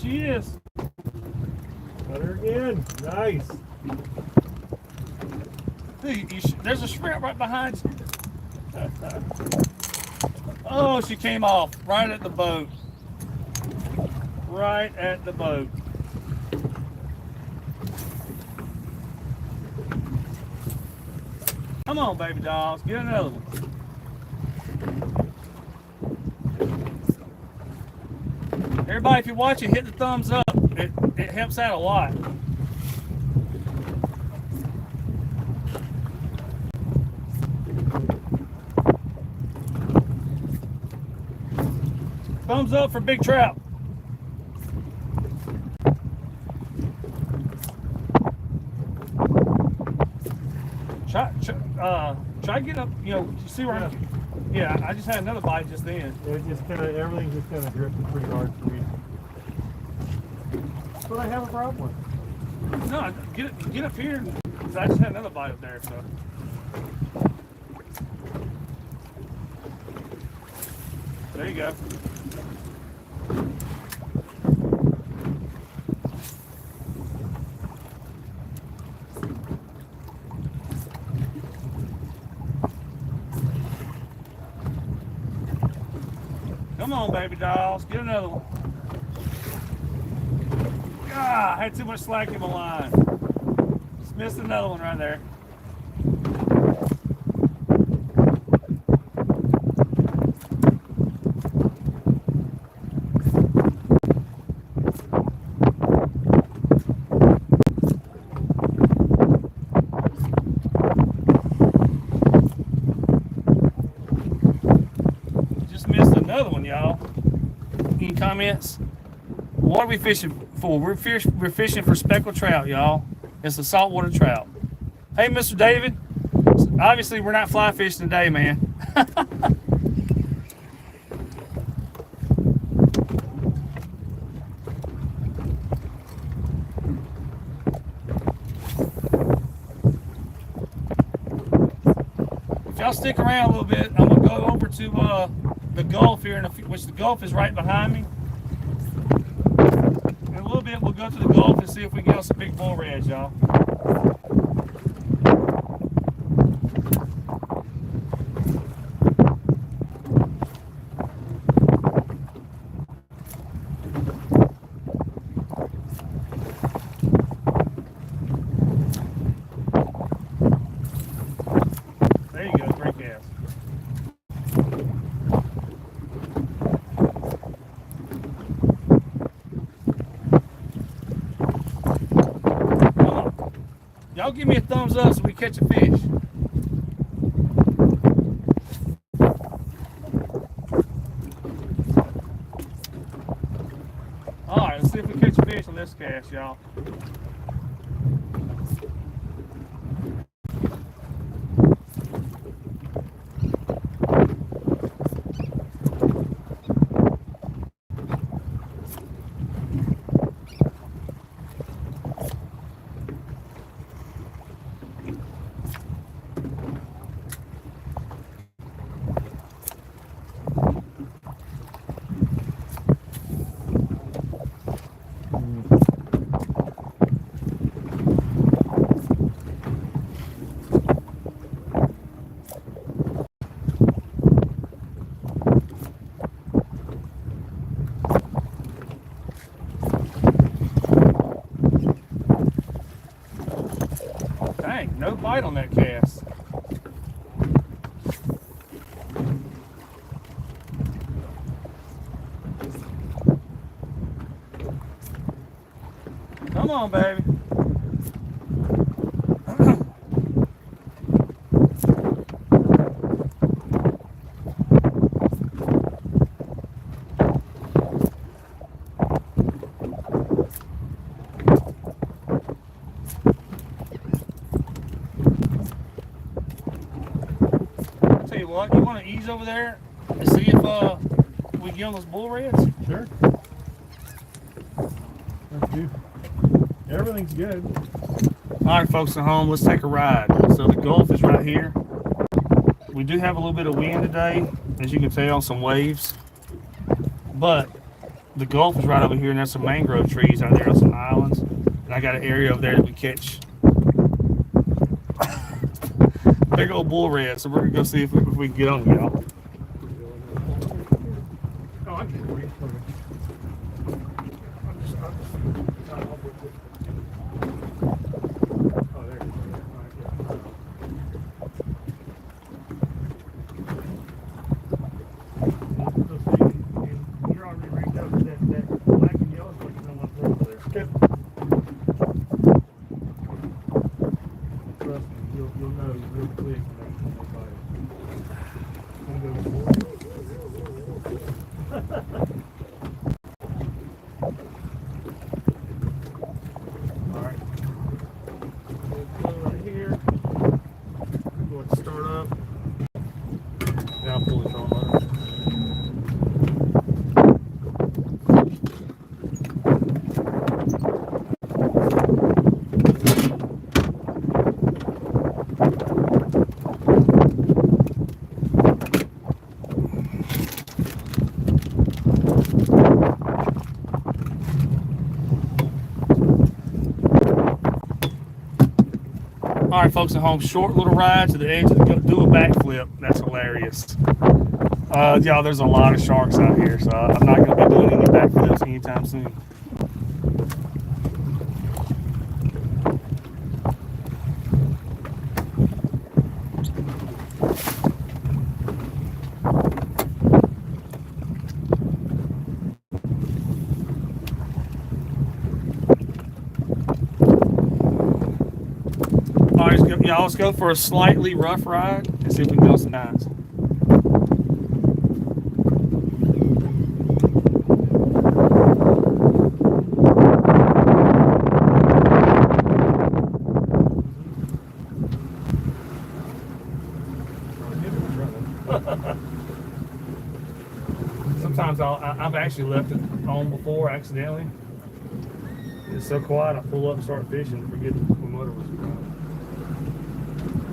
she is. Got her again. Nice. There's a shrimp right behind you. Oh, she came off right at the boat. Right at the boat. Come on, baby dolls. Get another one. Everybody, if you're watching, hit the thumbs up. It helps out a lot. Thumbs up for big trout. Try to get up, you see where yeah, I just had another bite just then. It just everything just kind of drifted pretty hard for me. That's what I have a problem with. No, get up here, because I just had another bite up there, so. There you go. Come on, baby dolls. Get another one. Ah, I had too much slack in my line. Just missed another one right there. Another one, y'all. Any comments? What are we fishing for? We're fishing for speckled trout, y'all. It's a saltwater trout. Hey, Mr. David. Obviously, we're not fly fishing today, man. If y'all stick around a little bit, I'm gonna go over to the Gulf here, which the Gulf is right behind me. In a little bit, we'll go to the Gulf and see if we get on some big bull reds, y'all. There you go, great cast. Y'all give me a thumbs up so we catch a fish. Alright, let's see if we catch a fish on this cast, y'all. Dang, no bite on that cast. Come on, baby. Tell you what, you want to ease over there and see if we get on those bull reds? Sure. That's good. Everything's good. All right, folks at home, let's take a ride. So the Gulf is right here. We do have a little bit of wind today, as you can tell, some waves. But the Gulf is right over here, and there's some mangrove trees out there on some islands. And I got an area over there that we catch big old bull red. So we're gonna go see if we can get on them, y'all. Oh, I can read. Oh, there you go. You're already rigged up with that black and yellow, so you don't want to over there. Okay. Trust me, you'll know real quick when they bite. All right. We'll go right here. Go ahead and start up. Now pull the phone up. All right, folks at home, short little ride to the edge of the, do a backflip. That's hilarious. Y'all, there's a lot of sharks out here, so I'm not going to be doing any backflips anytime soon. All right, y'all, let's go for a slightly rough ride and see if we can go some nines. Sometimes I've actually left it on before accidentally. It's so quiet, I pull up and start fishing and forget the motor was running.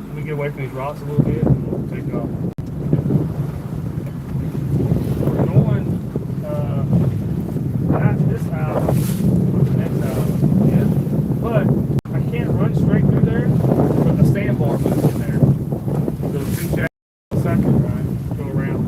Let me get away from these rocks a little bit and we'll take off. We're going not this island, the next island, yeah. But I can't run straight through there, but the sandbar moves in there. Those two shafts, second right, go around.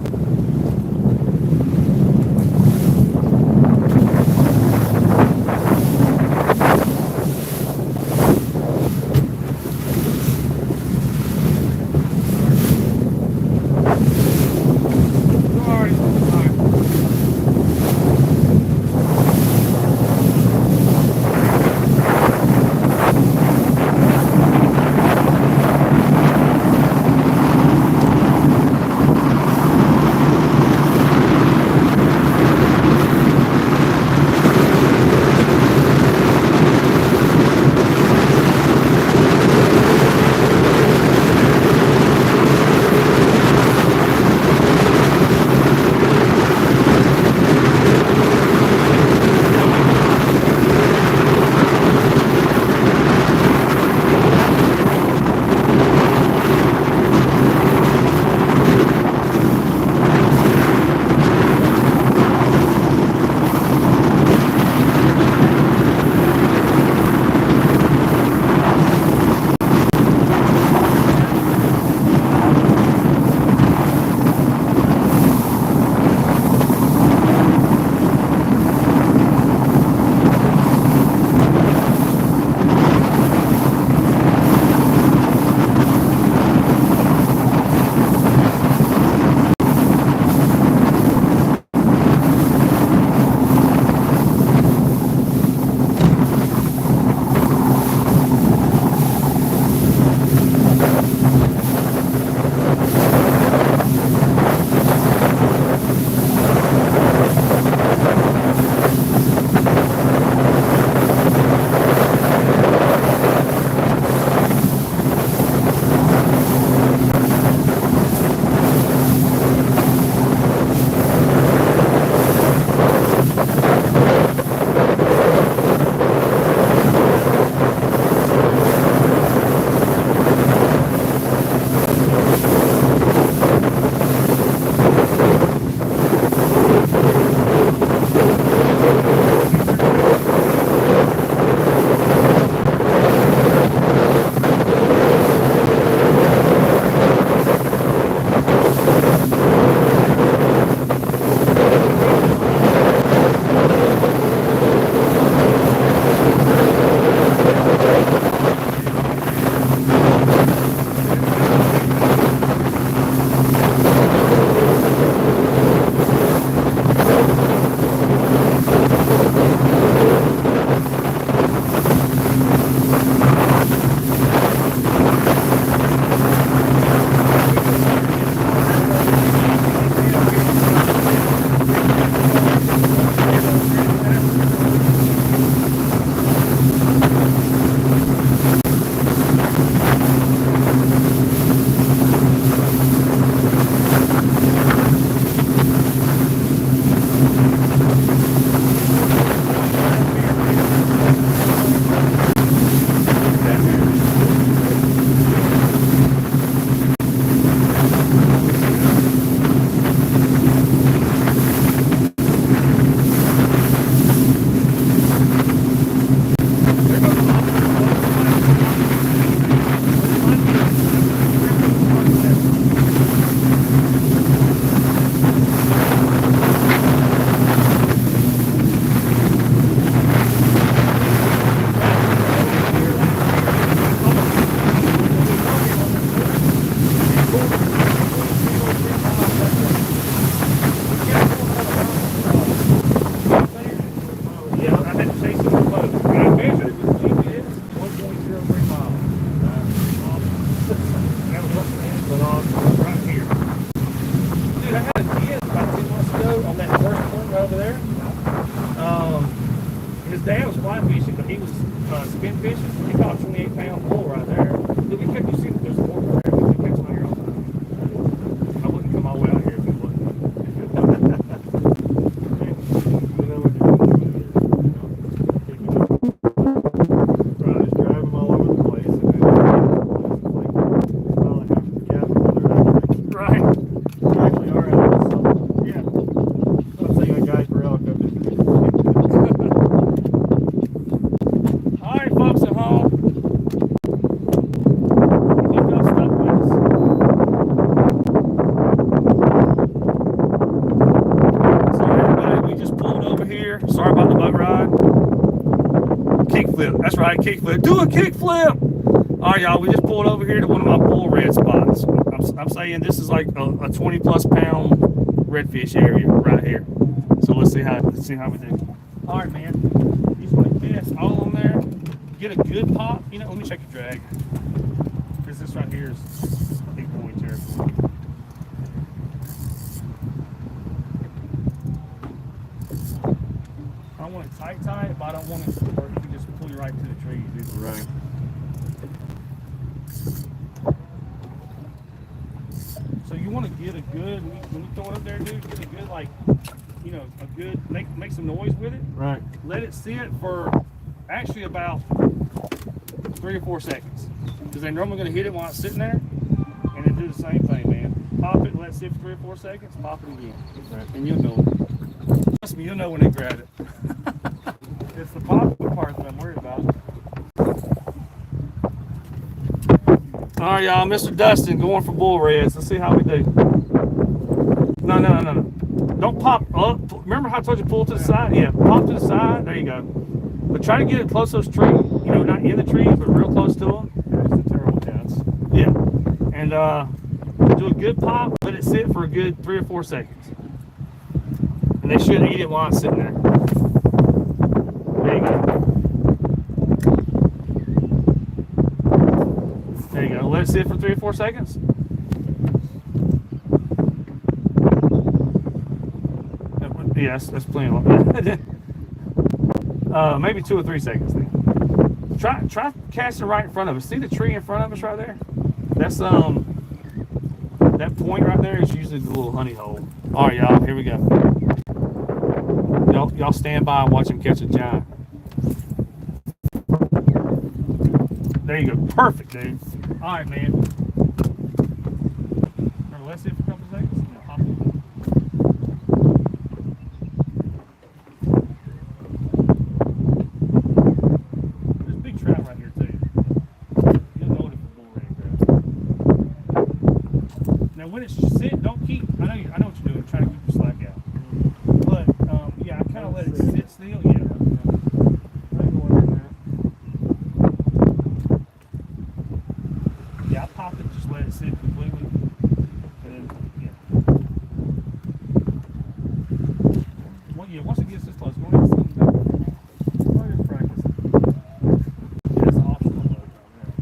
Yeah, I had to chase it with a boat. And I measured it with GPS, 1.03 miles. That was right here. Dude, I had a kid about 2 months ago on that first point right over there. His dad was fly fishing, but he was spin fishing. He caught a 28-pound bull right there. Dude, we kept you see that there's a bull there. We catch him out here all the time. I wouldn't come all the way out here if it wasn't. Sorry about the boat ride. Kickflip. That's right, kickflip. Do a kickflip. All right, y'all. We just pulled over here to one of my bull red spots. I'm saying this is like a 20-plus pound redfish area right here. So let's see how we do. All right, man. Just like this, all on there. Get a good pop. You know, let me check your drag. Because this right here is big boy territory. I want it tight, but I don't want it where you can just pull you right to the trees. Right. So you want to get a good, when you throw it up there, dude, get a good, like, you know, a good, make some noise with it. Right. Let it sit for actually about 3 or 4 seconds. Because they're normally going to hit it while it's sitting there. And then do the same thing, man. Pop it, let it sit for 3 or 4 seconds, pop it again. Right. And you'll know it. Trust me, you'll know when they grab it. It's the popping part that I'm worried about. All right, y'all. Mr. Dustin going for bull reds. Let's see how we do. No. Don't pop up. Remember how I told you pull to the side? Yeah, pop to the side. There you go. But try to get it close to those trees. You know, not in the trees, but real close to them. There's the turtle cats. Yeah. And do a good pop. Let it sit for a good 3 or 4 seconds. And they should eat it while it's sitting there. There you go. There you go. Let it sit for 3 or 4 seconds. Yes, that's plenty long. Maybe 2 or 3 seconds then. Try casting right in front of us. See the tree in front of us right there? That's that point right there is usually the little honey hole. All right, y'all. Here we go. Y'all stand by and watch him catch a giant. There you go. Perfect, dude. All right, man. Remember, let's see it for a couple seconds. Yeah, hop it. There's a big trout right here, too. You'll know it if it's a bull red grab. Now, when it's sit, don't keep. I know what you're doing. Try to keep your slack out. But yeah, I kind of let it sit still. Yeah. Yeah, I pop it, just let it sit completely. And then, yeah. Well, yeah, once it gets this close, go ahead and sling it back. Oh, just practice. Yeah, that's an optional load right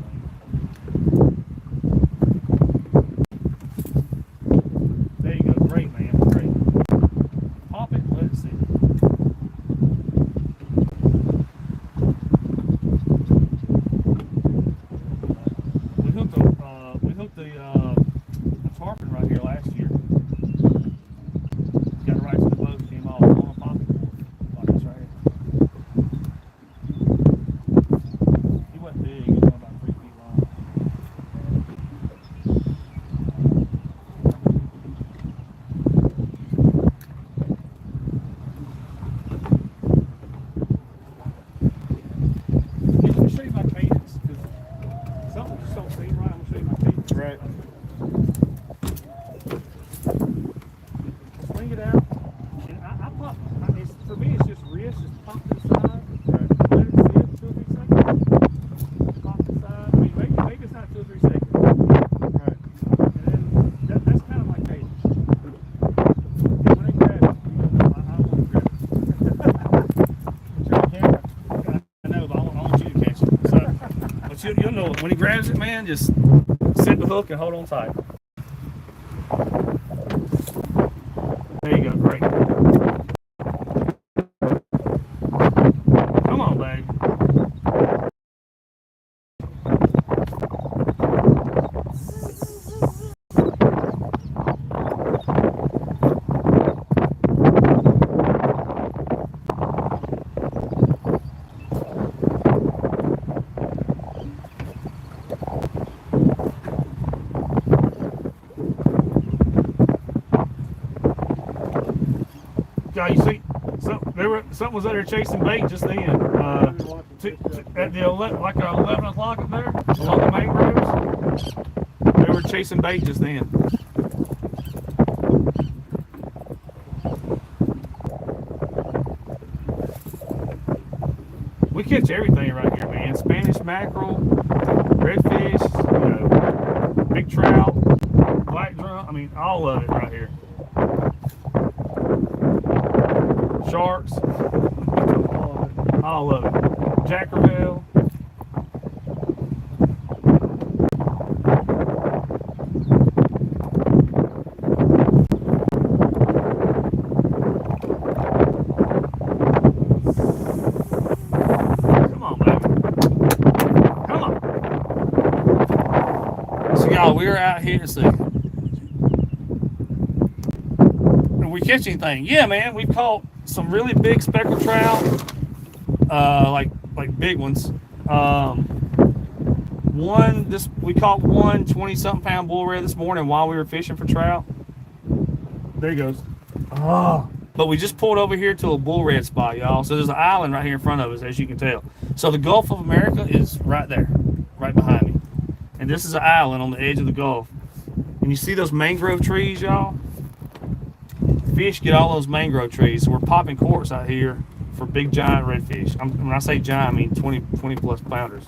there. There you go. Great, man. Great. Pop it, let it sit. You'll know it. When he grabs it, man, just set the hook and hold on tight. There you go, great. Come on, baby. God, you see, something was out there chasing bait just then. At the 11 o'clock up there along the main roads, they were chasing bait just then. We catch everything right here, man. Spanish mackerel, redfish, big trout, black drum. I mean, all of it right here. Sharks, all of it. Jackerville. Come on, baby. Come on. So, y'all, we're out here. See. We catch anything? Yeah, man. We've caught some really big speckled trout, like big ones. We caught one 20-something pound bull red this morning while we were fishing for trout. There he goes. Oh. But we just pulled over here to a bull red spot, y'all. So there's an island right here in front of us, as you can tell. So the Gulf of America is right there, right behind me. And this is an island on the edge of the Gulf. And you see those mangrove trees, y'all? Fish get all those mangrove trees. So we're popping corks out here for big giant redfish. When I say giant, I mean 20 plus pounders.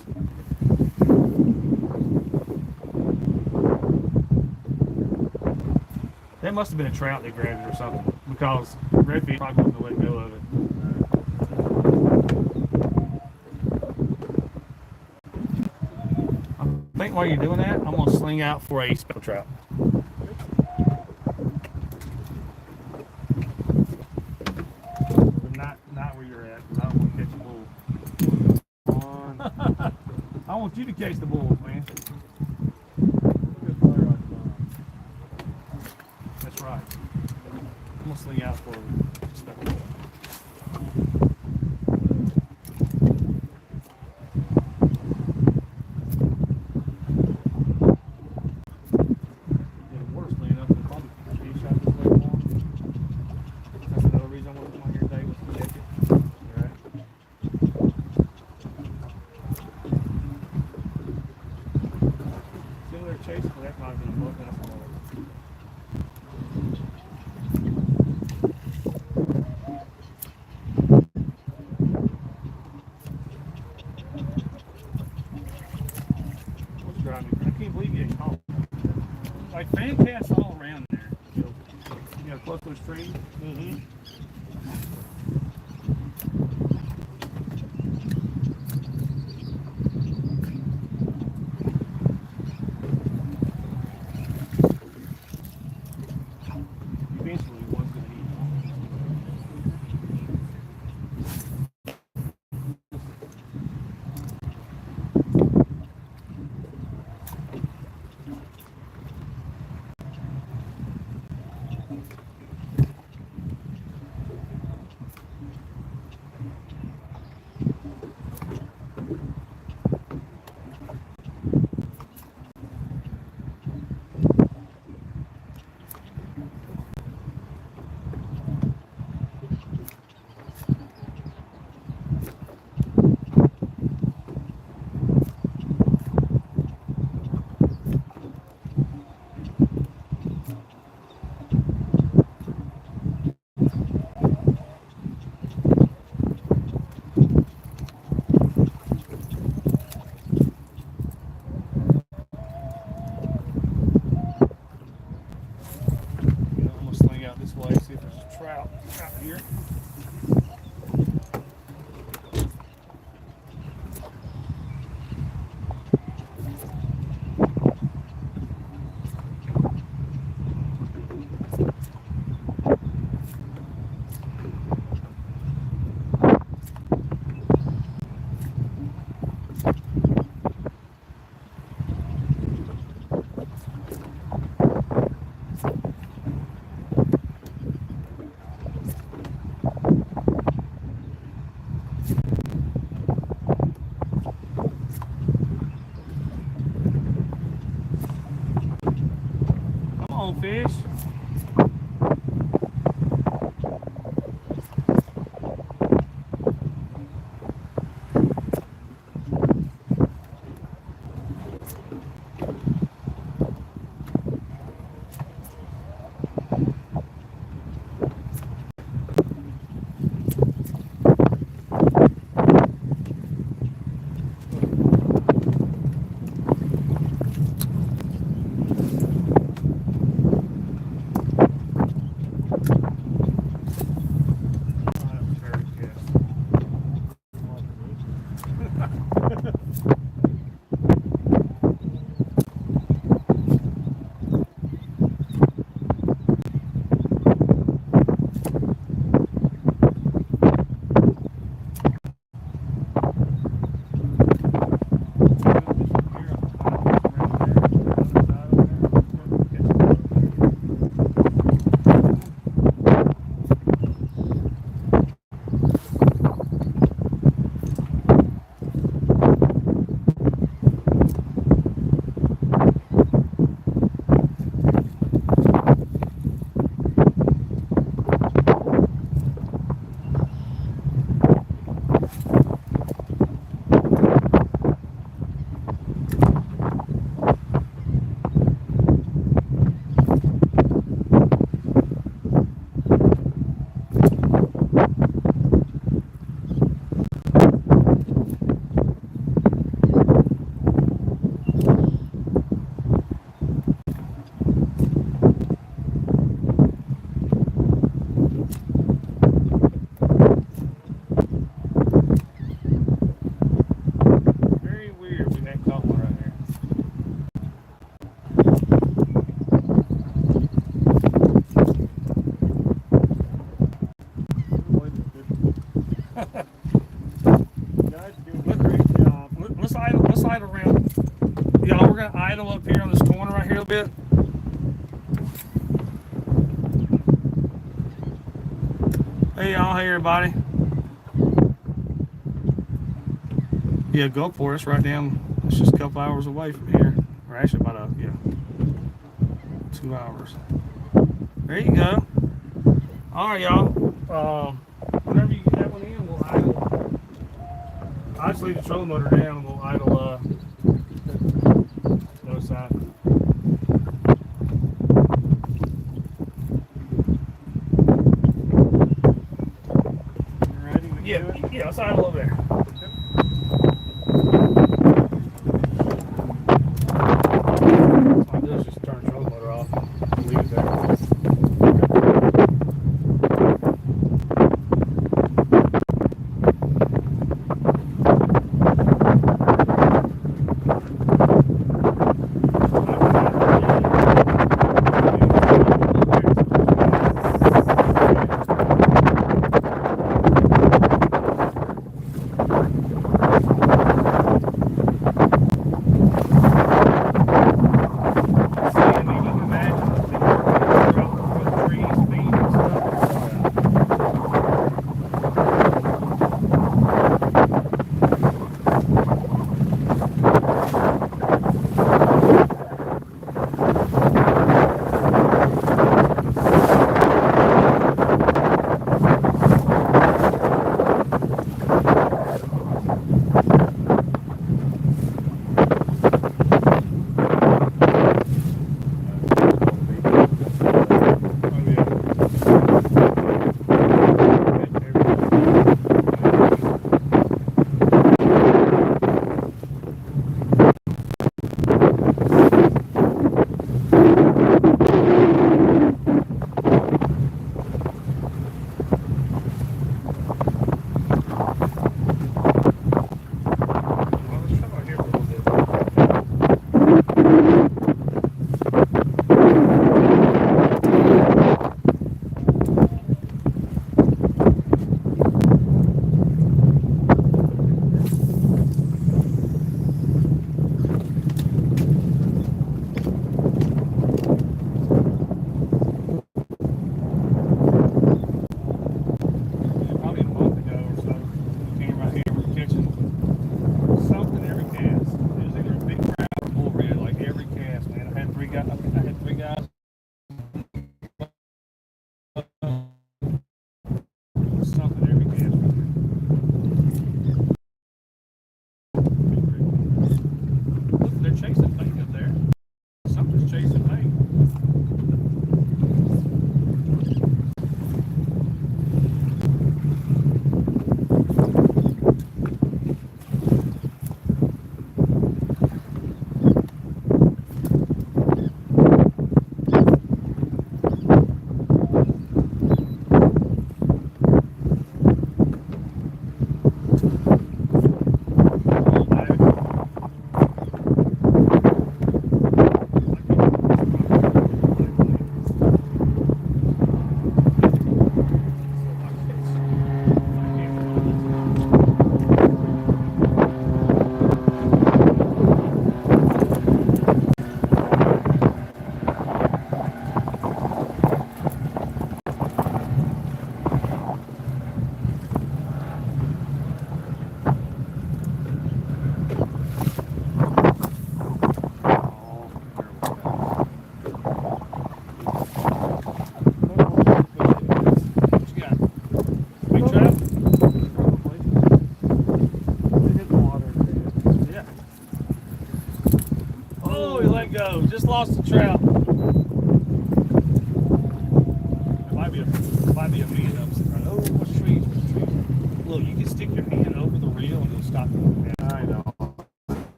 That must have been a trout that grabbed it or something, because redfish probably wouldn't let go of it. I think while you're doing that, I'm going to sling out for a speckled trout. Not where you're at, because I don't want to catch a bull. I want you to catch the bulls, man. That's right. I'm going to sling out for a speckled. I can't believe you caught. Like fan casts all around there. You know, close to those trees. Mm-hmm. Eventually, one's going to eat. This way, see if there's a trout out here. Come on, fish. Let's idle around. Y'all, we're gonna idle up here on this corner right here a bit. Hey y'all, hey everybody. Yeah, go for it. It's right down. It's just a couple hours away from here. Or actually about 2 hours. There you go. All right, y'all. Whenever you get that one in, we'll idle. I'll just leave the trolling motor down and we'll idle the other side. You ready to Yeah, do it? yeah, let's idle over there. All I do is just turn the trolling motor off and leave it there.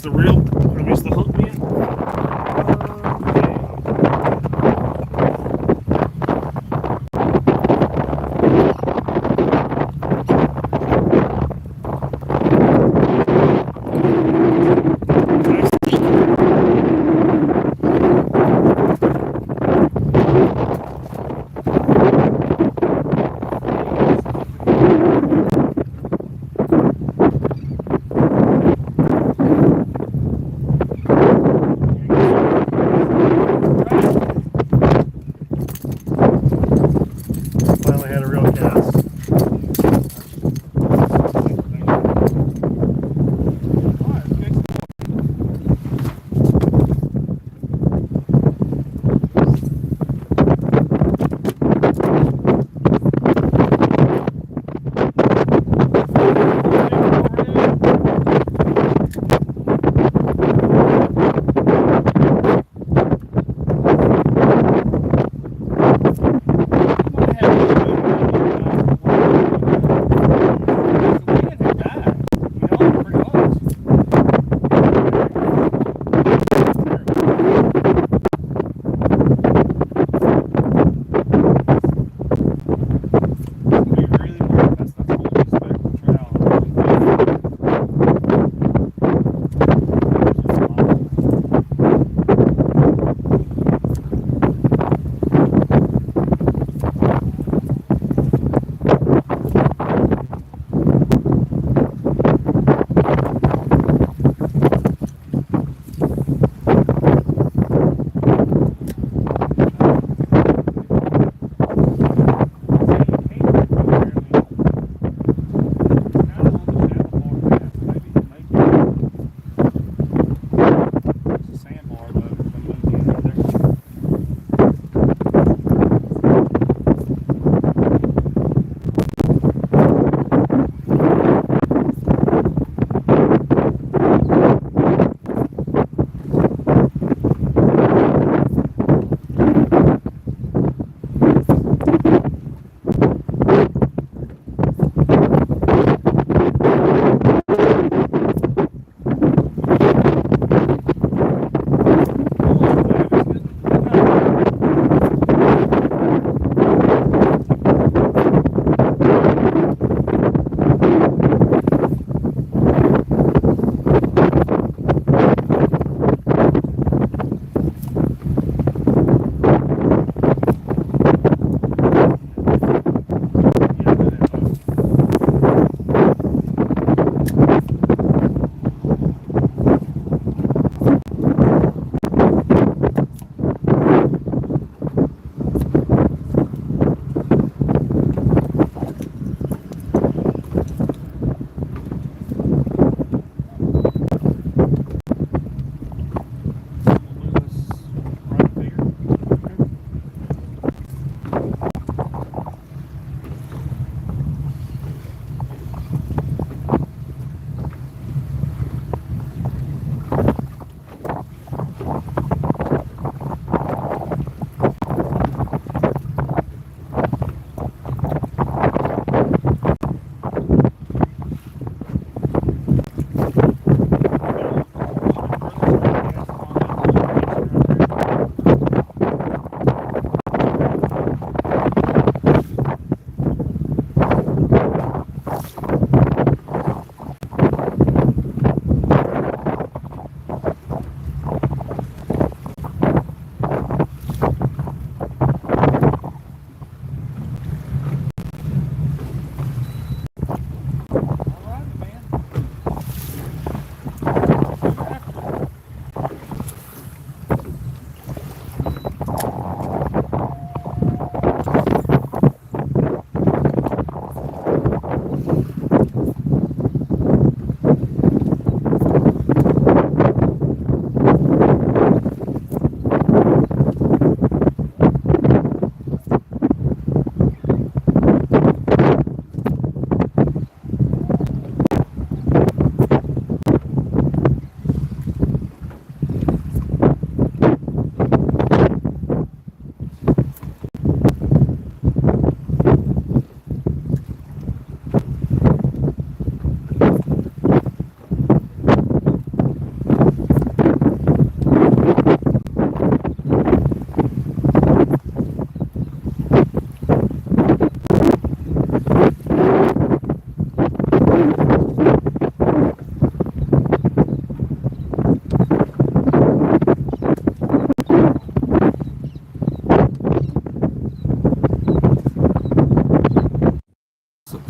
Is the reel, I mean, is the hook bent?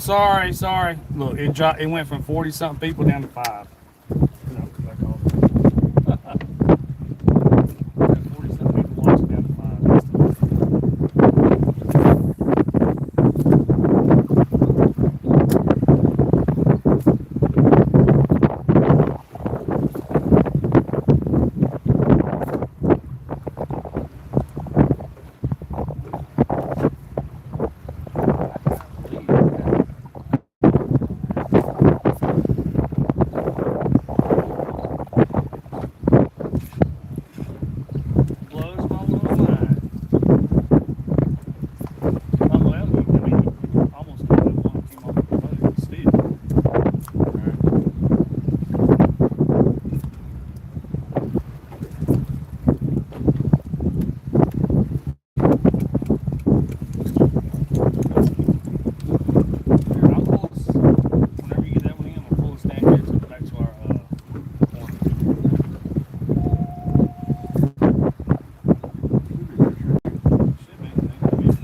Sorry. Look, it dropped. It went from 40 something people down to 5. No, 'cause I called. 40 something people watching down to 5. Blows my little mind. I'm well, I mean, almost got that one came off the boat still. Here, I'll pull us, whenever you get that one in, we'll pull us down here to back to our corner. Should be.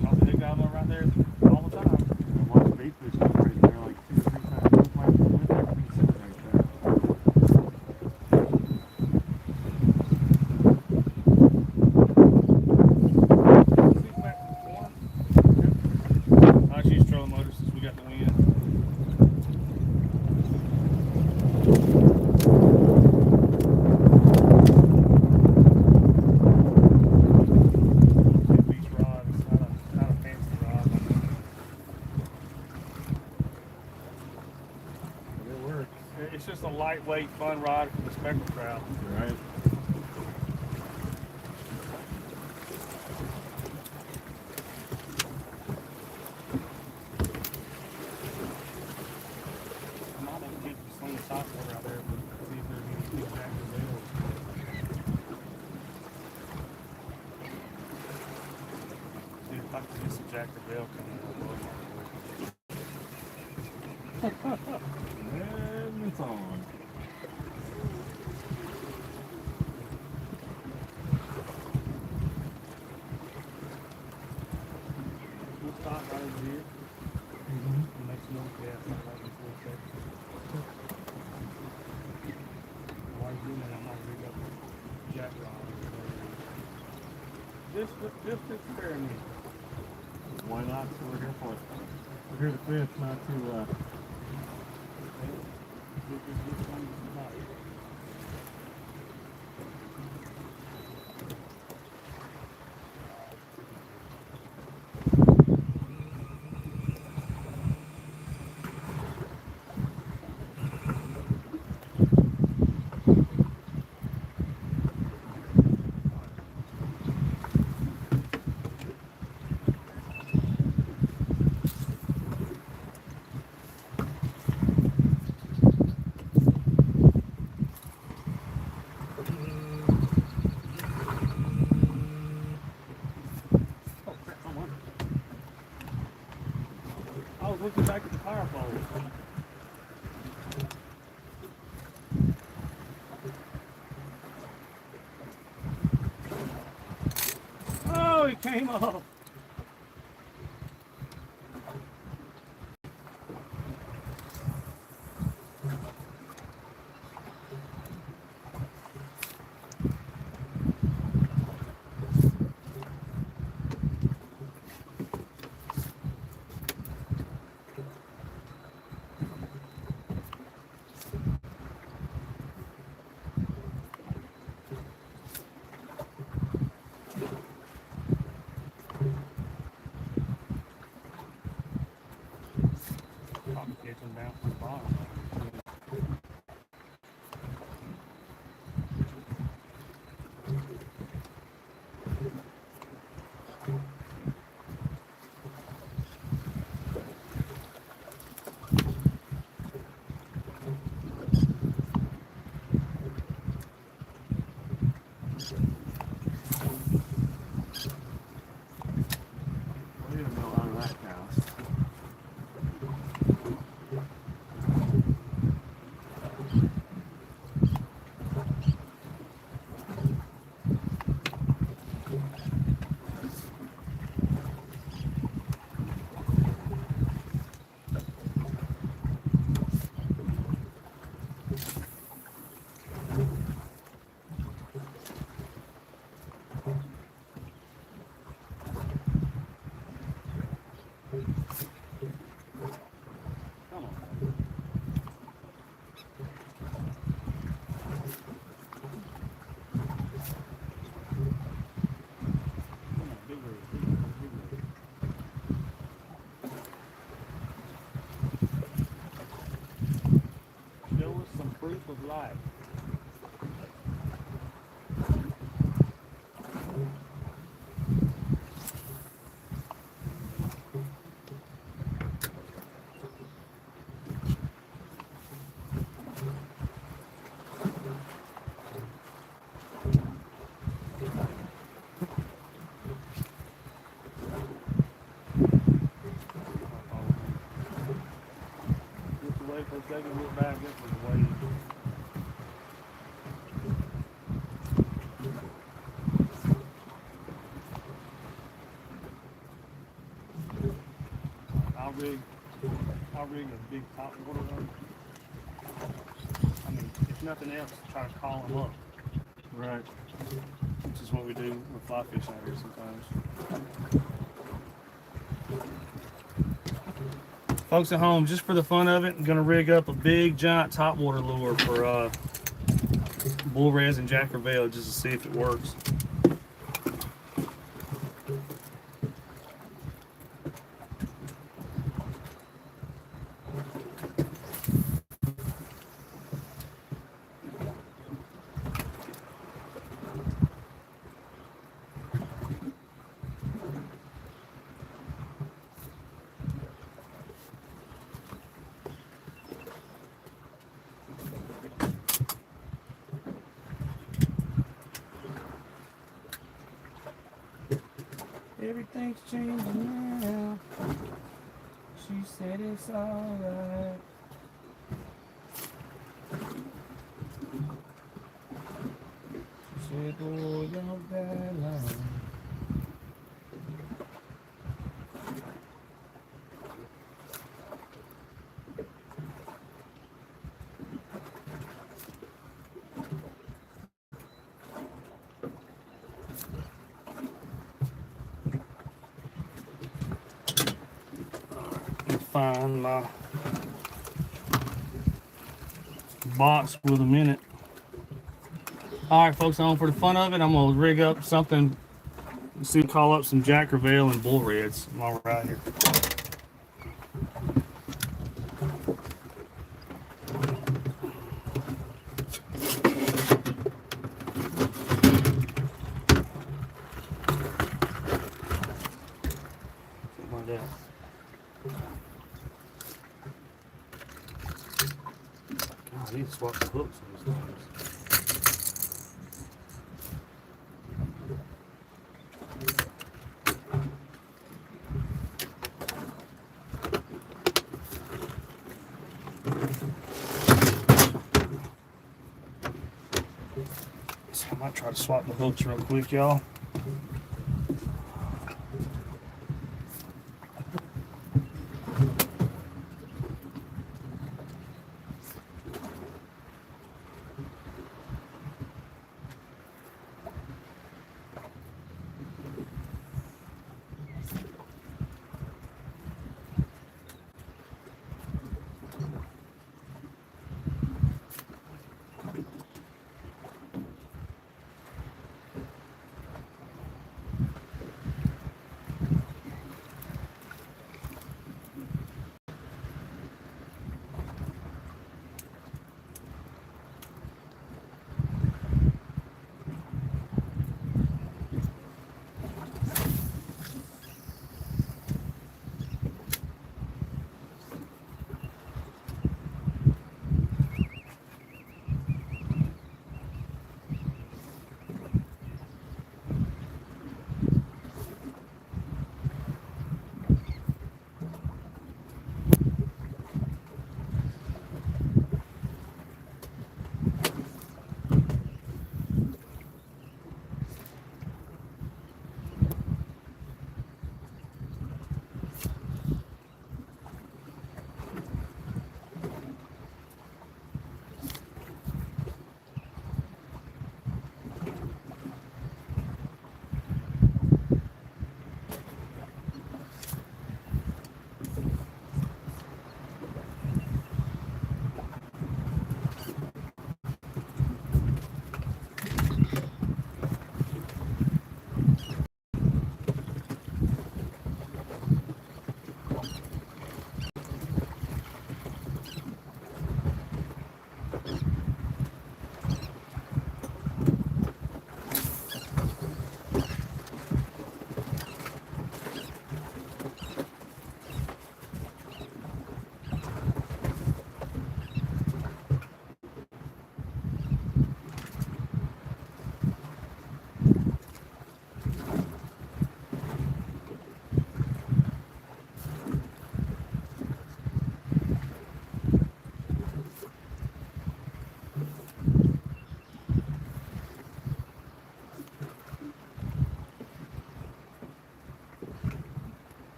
Probably they got one right there all the time. I watched bait fish come right there like 2 or 3 times. It's like, everything's sitting right there. See back to the corner. I just use trolling motors since we got the wind. Beach rod. It's not a fancy rod. But it works. It's just a lightweight, fun rod for the speckled trout. Right. I'm not gonna get the sling of top water out there, but see if there's any big active whales. See if I can get some Jack the Bell coming out of the And it's on. We'll stop right over here and make some more gas out right before it's set. While you're doing that, I'm gonna rig up the jack rod. Just experiment. Why not? So we're here for it. We're here to fish, not to This one is nice. I was looking back at the fire pole. Oh, he came off. Probably catch him down from the bottom. we need to go out of that cast. of life. Just away for a second, look back, this was way. I'll rig a big top water one. I mean, if nothing else, try to call them up. Right. Which is what we do with fly fishing out here sometimes. Folks at home, just for the fun of it, I'm gonna rig up a big giant topwater lure for bull reds and jack crevalle just to see if it works. Everything's changing now. She said it's alright. She said, boy, don't die long. Find my box with a minute. All right, folks, on for the fun of it, I'm gonna rig up something. See, call up some jack crevalle and bull reds while we're out here. Something like that. I need to swap the hooks on these things. So I might try to swap the hooks real quick, y'all.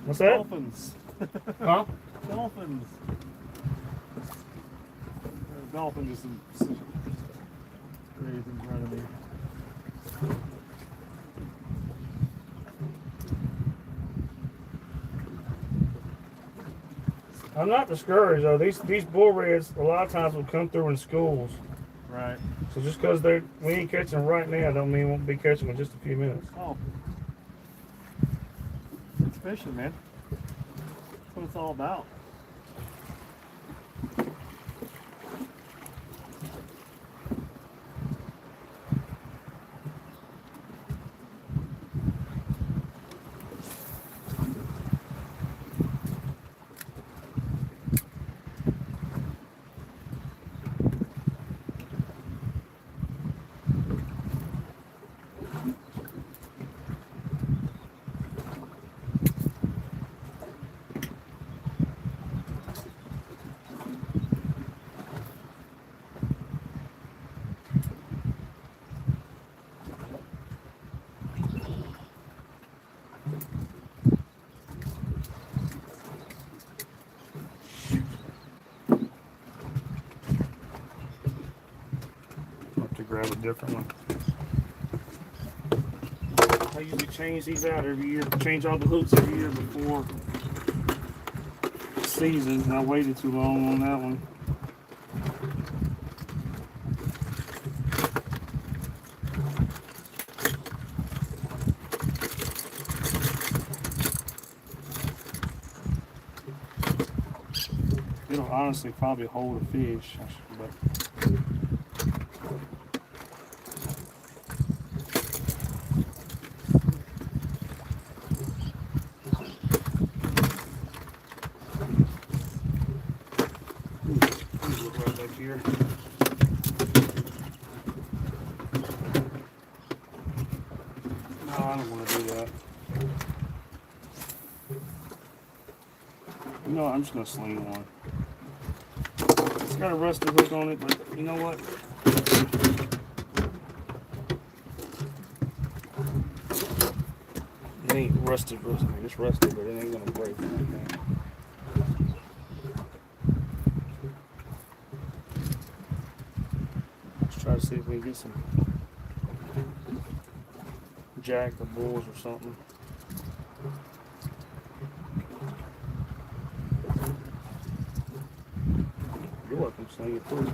What's that? Dolphins. Huh? Dolphins. Dolphin just raised in front of me. I'm not discouraged though. These bull reds a lot of times will come through in schools. Right. So just because we ain't catching them right now, don't mean we won't be catching them in just a few minutes. Oh. It's fishing, man. That's what it's all about. I'll have to grab a different one. I usually change these out every year. Change all the hooks every year before the season. And I waited too long on that one. It'll honestly probably hold a fish, but look right back here. No, I don't want to do that. You know what, I'm just gonna sling one. It's got a rusty hook on it, but you know what? It ain't rusted. It's rusted, but it ain't gonna break or anything. Let's try to see if we can get some jack or bulls or something. You're welcome, sling it first.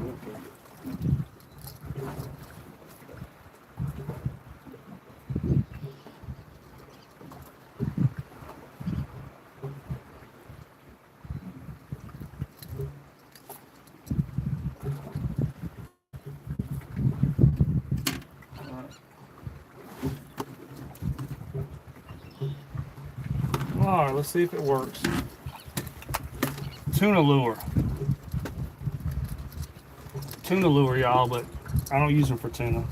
All right, let's see if it works. Tuna lure. Tuna lure, y'all, but I don't use them for tuna.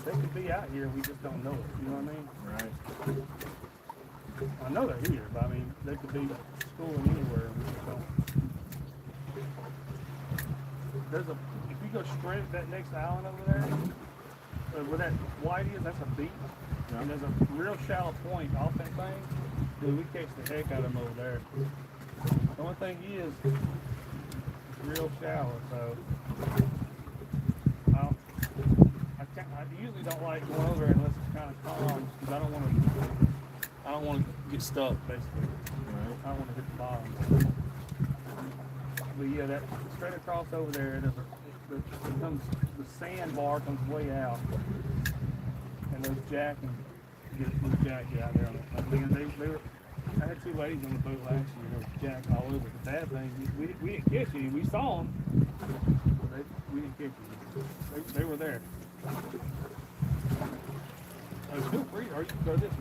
They could be out here, we just don't know it, you know what I mean? Right. I know they're here, but I mean, they could be schooling anywhere, and we just don't. If you go straight at that next island over there, where that white is, that's a beach, and there's a real shallow point off that thing, dude, we catch the heck out of them over there. The only thing is, it's real shallow, so I usually don't like going over unless it's kind of calm, because I don't want to get stuck, basically. Right. I don't want to hit the bottom. But yeah, that straight across over there, the sand bar comes way out, and those jack get out there on it. I had two ladies on the boat last year. There was jack all over. The bad thing, we didn't catch any. We saw them, but we didn't catch any. They were there. Feel free. Or you can go this way.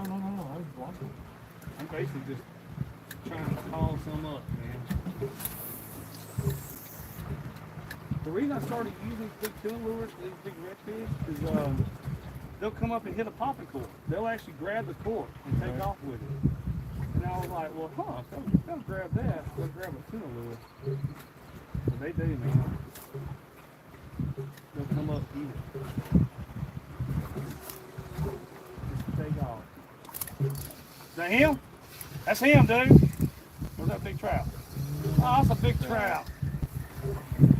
No. I was watching. I'm basically just trying to call some up, man. The reason I started using big tuna lures, these big redfish, is they'll come up and hit a popping cork. They'll actually grab the cork and take off with it. And I was like, well, they'll grab that. They'll grab a tuna lure. But they do, man. They'll come up and eat it. Just take off. Is that him? That's him, dude. Where's that big trout? Oh, that's a big trout.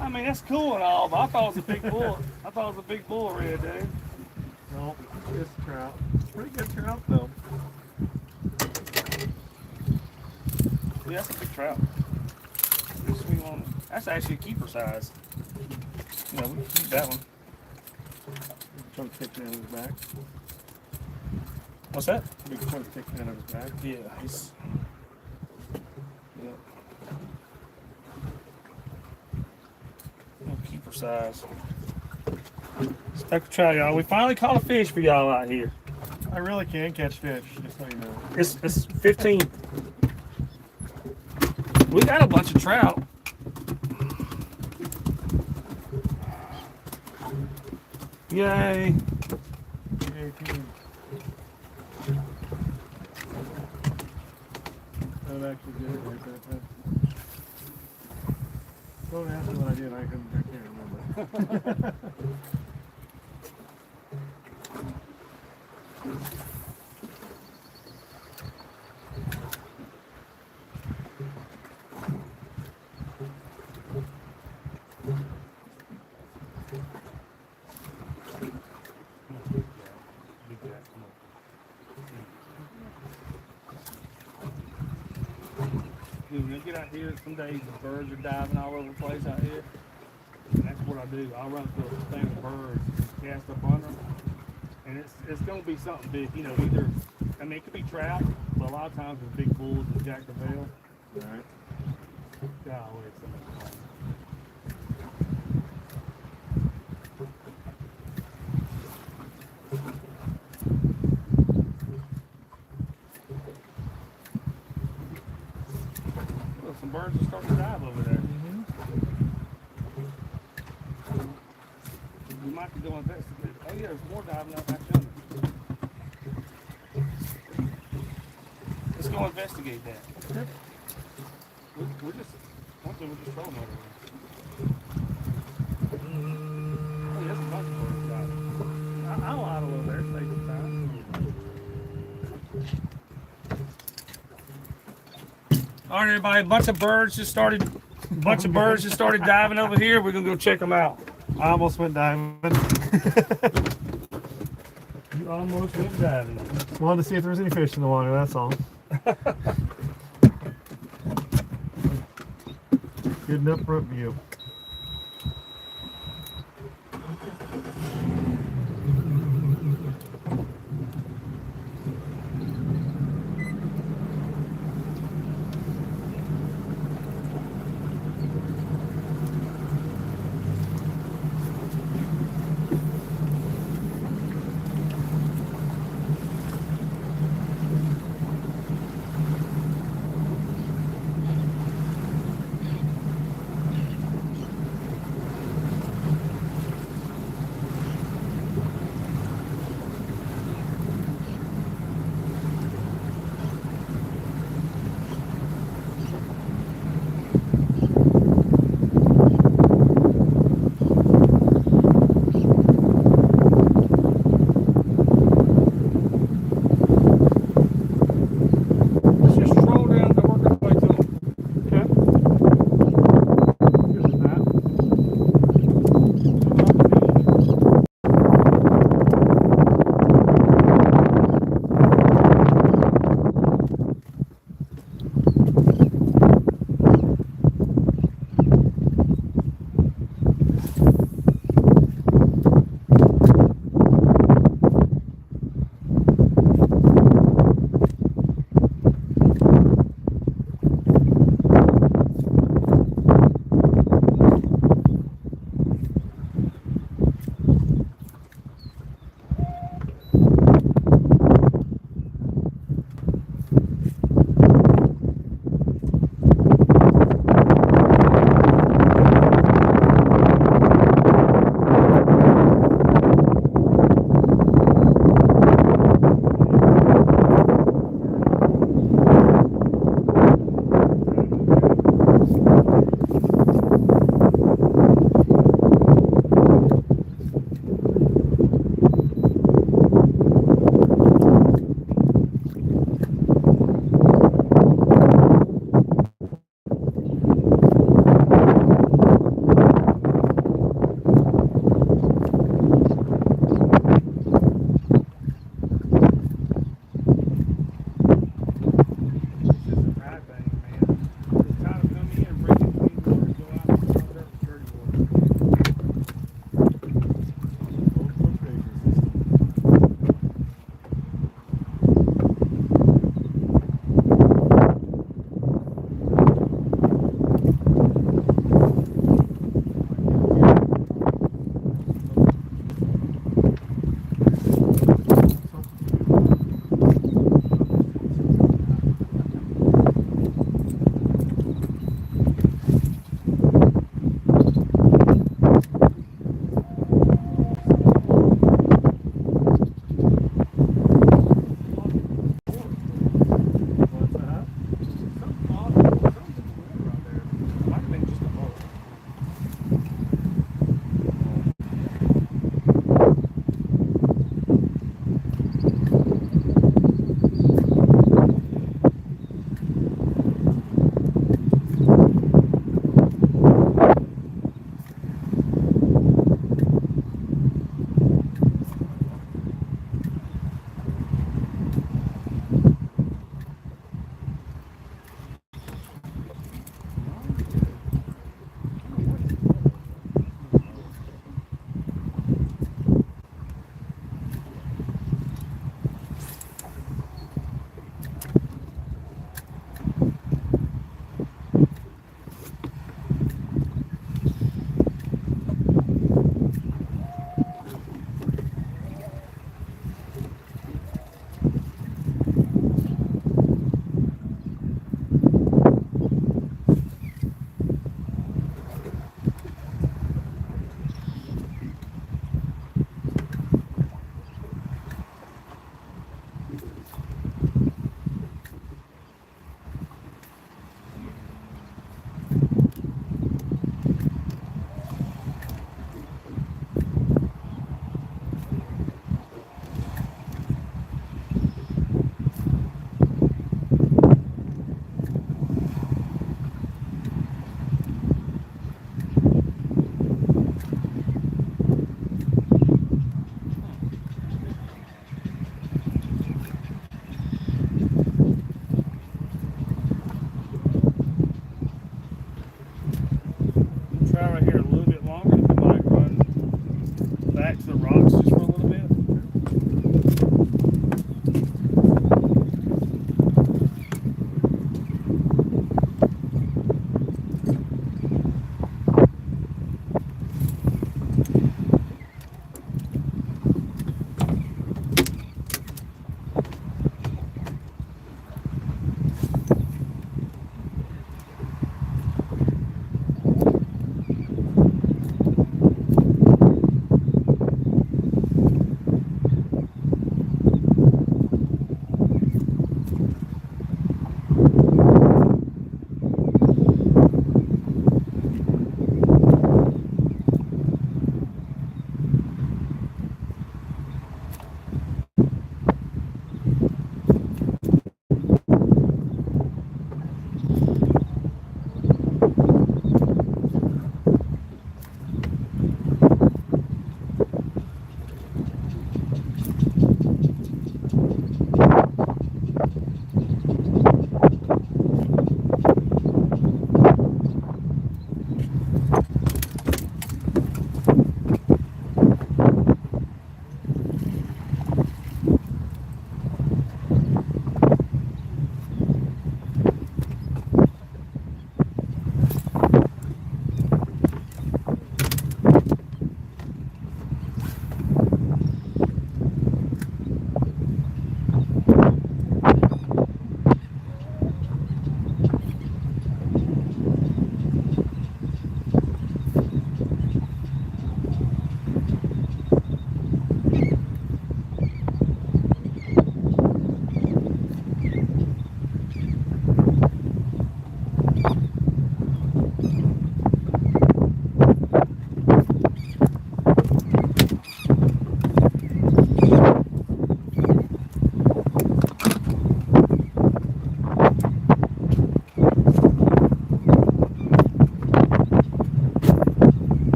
I mean, that's cool and all, but I thought it was a big bull. I thought it was a big bull red, dude. No, it's a trout. Pretty good trout, though. Yeah, that's a big trout. Swing on. That's actually a keeper size. Yeah, we can keep that one. Chunk sticking in his back. What's that? Big chunk sticking in his back. Yeah, he's. Yep. Little keeper size. Speckled trout, y'all. We finally caught a fish for y'all out here. I really can catch fish, just so you know. It's 15. We got a bunch of trout. Yay. 18. That actually did it right there. Don't ask me what I did, I can't remember. Dude, when I get out here, some days the birds are diving all over the place out here. And that's what I do. I'll run to a thing of birds and cast up under them. And it's going to be something big, you know, either, I mean, it could be trout, but a lot of times it's big bulls and Jack the Veil. Alright. Golly, it's so much fun. Look, some birds are starting to dive over there. We might have to go investigate. Oh yeah, there's more diving up back yonder. Let's go investigate that. We're just, one thing we're just trolling over there. Oh, yeah, there's a bunch of birds diving. I'll idle over there, save some time. All right, everybody, a bunch of birds just started diving over here. We're gonna go check them out. I almost went diving. You almost went diving. Wanted to see if there was any fish in the water, that's all. Good enough front view.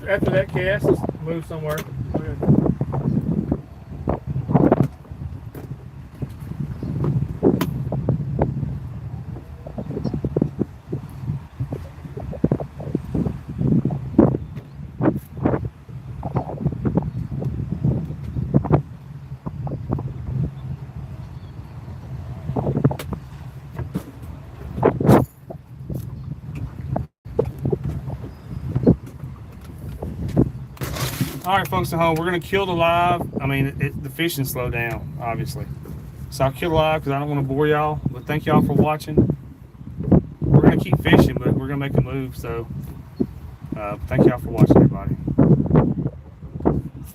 after that cast, let's move somewhere. Okay. All right, folks at home, we're gonna kill the live. I mean, the fishing slowed down, obviously. So I'll kill the live because I don't want to bore y'all. But thank y'all for watching. We're gonna keep fishing, but we're gonna make a move. So thank y'all for watching, everybody.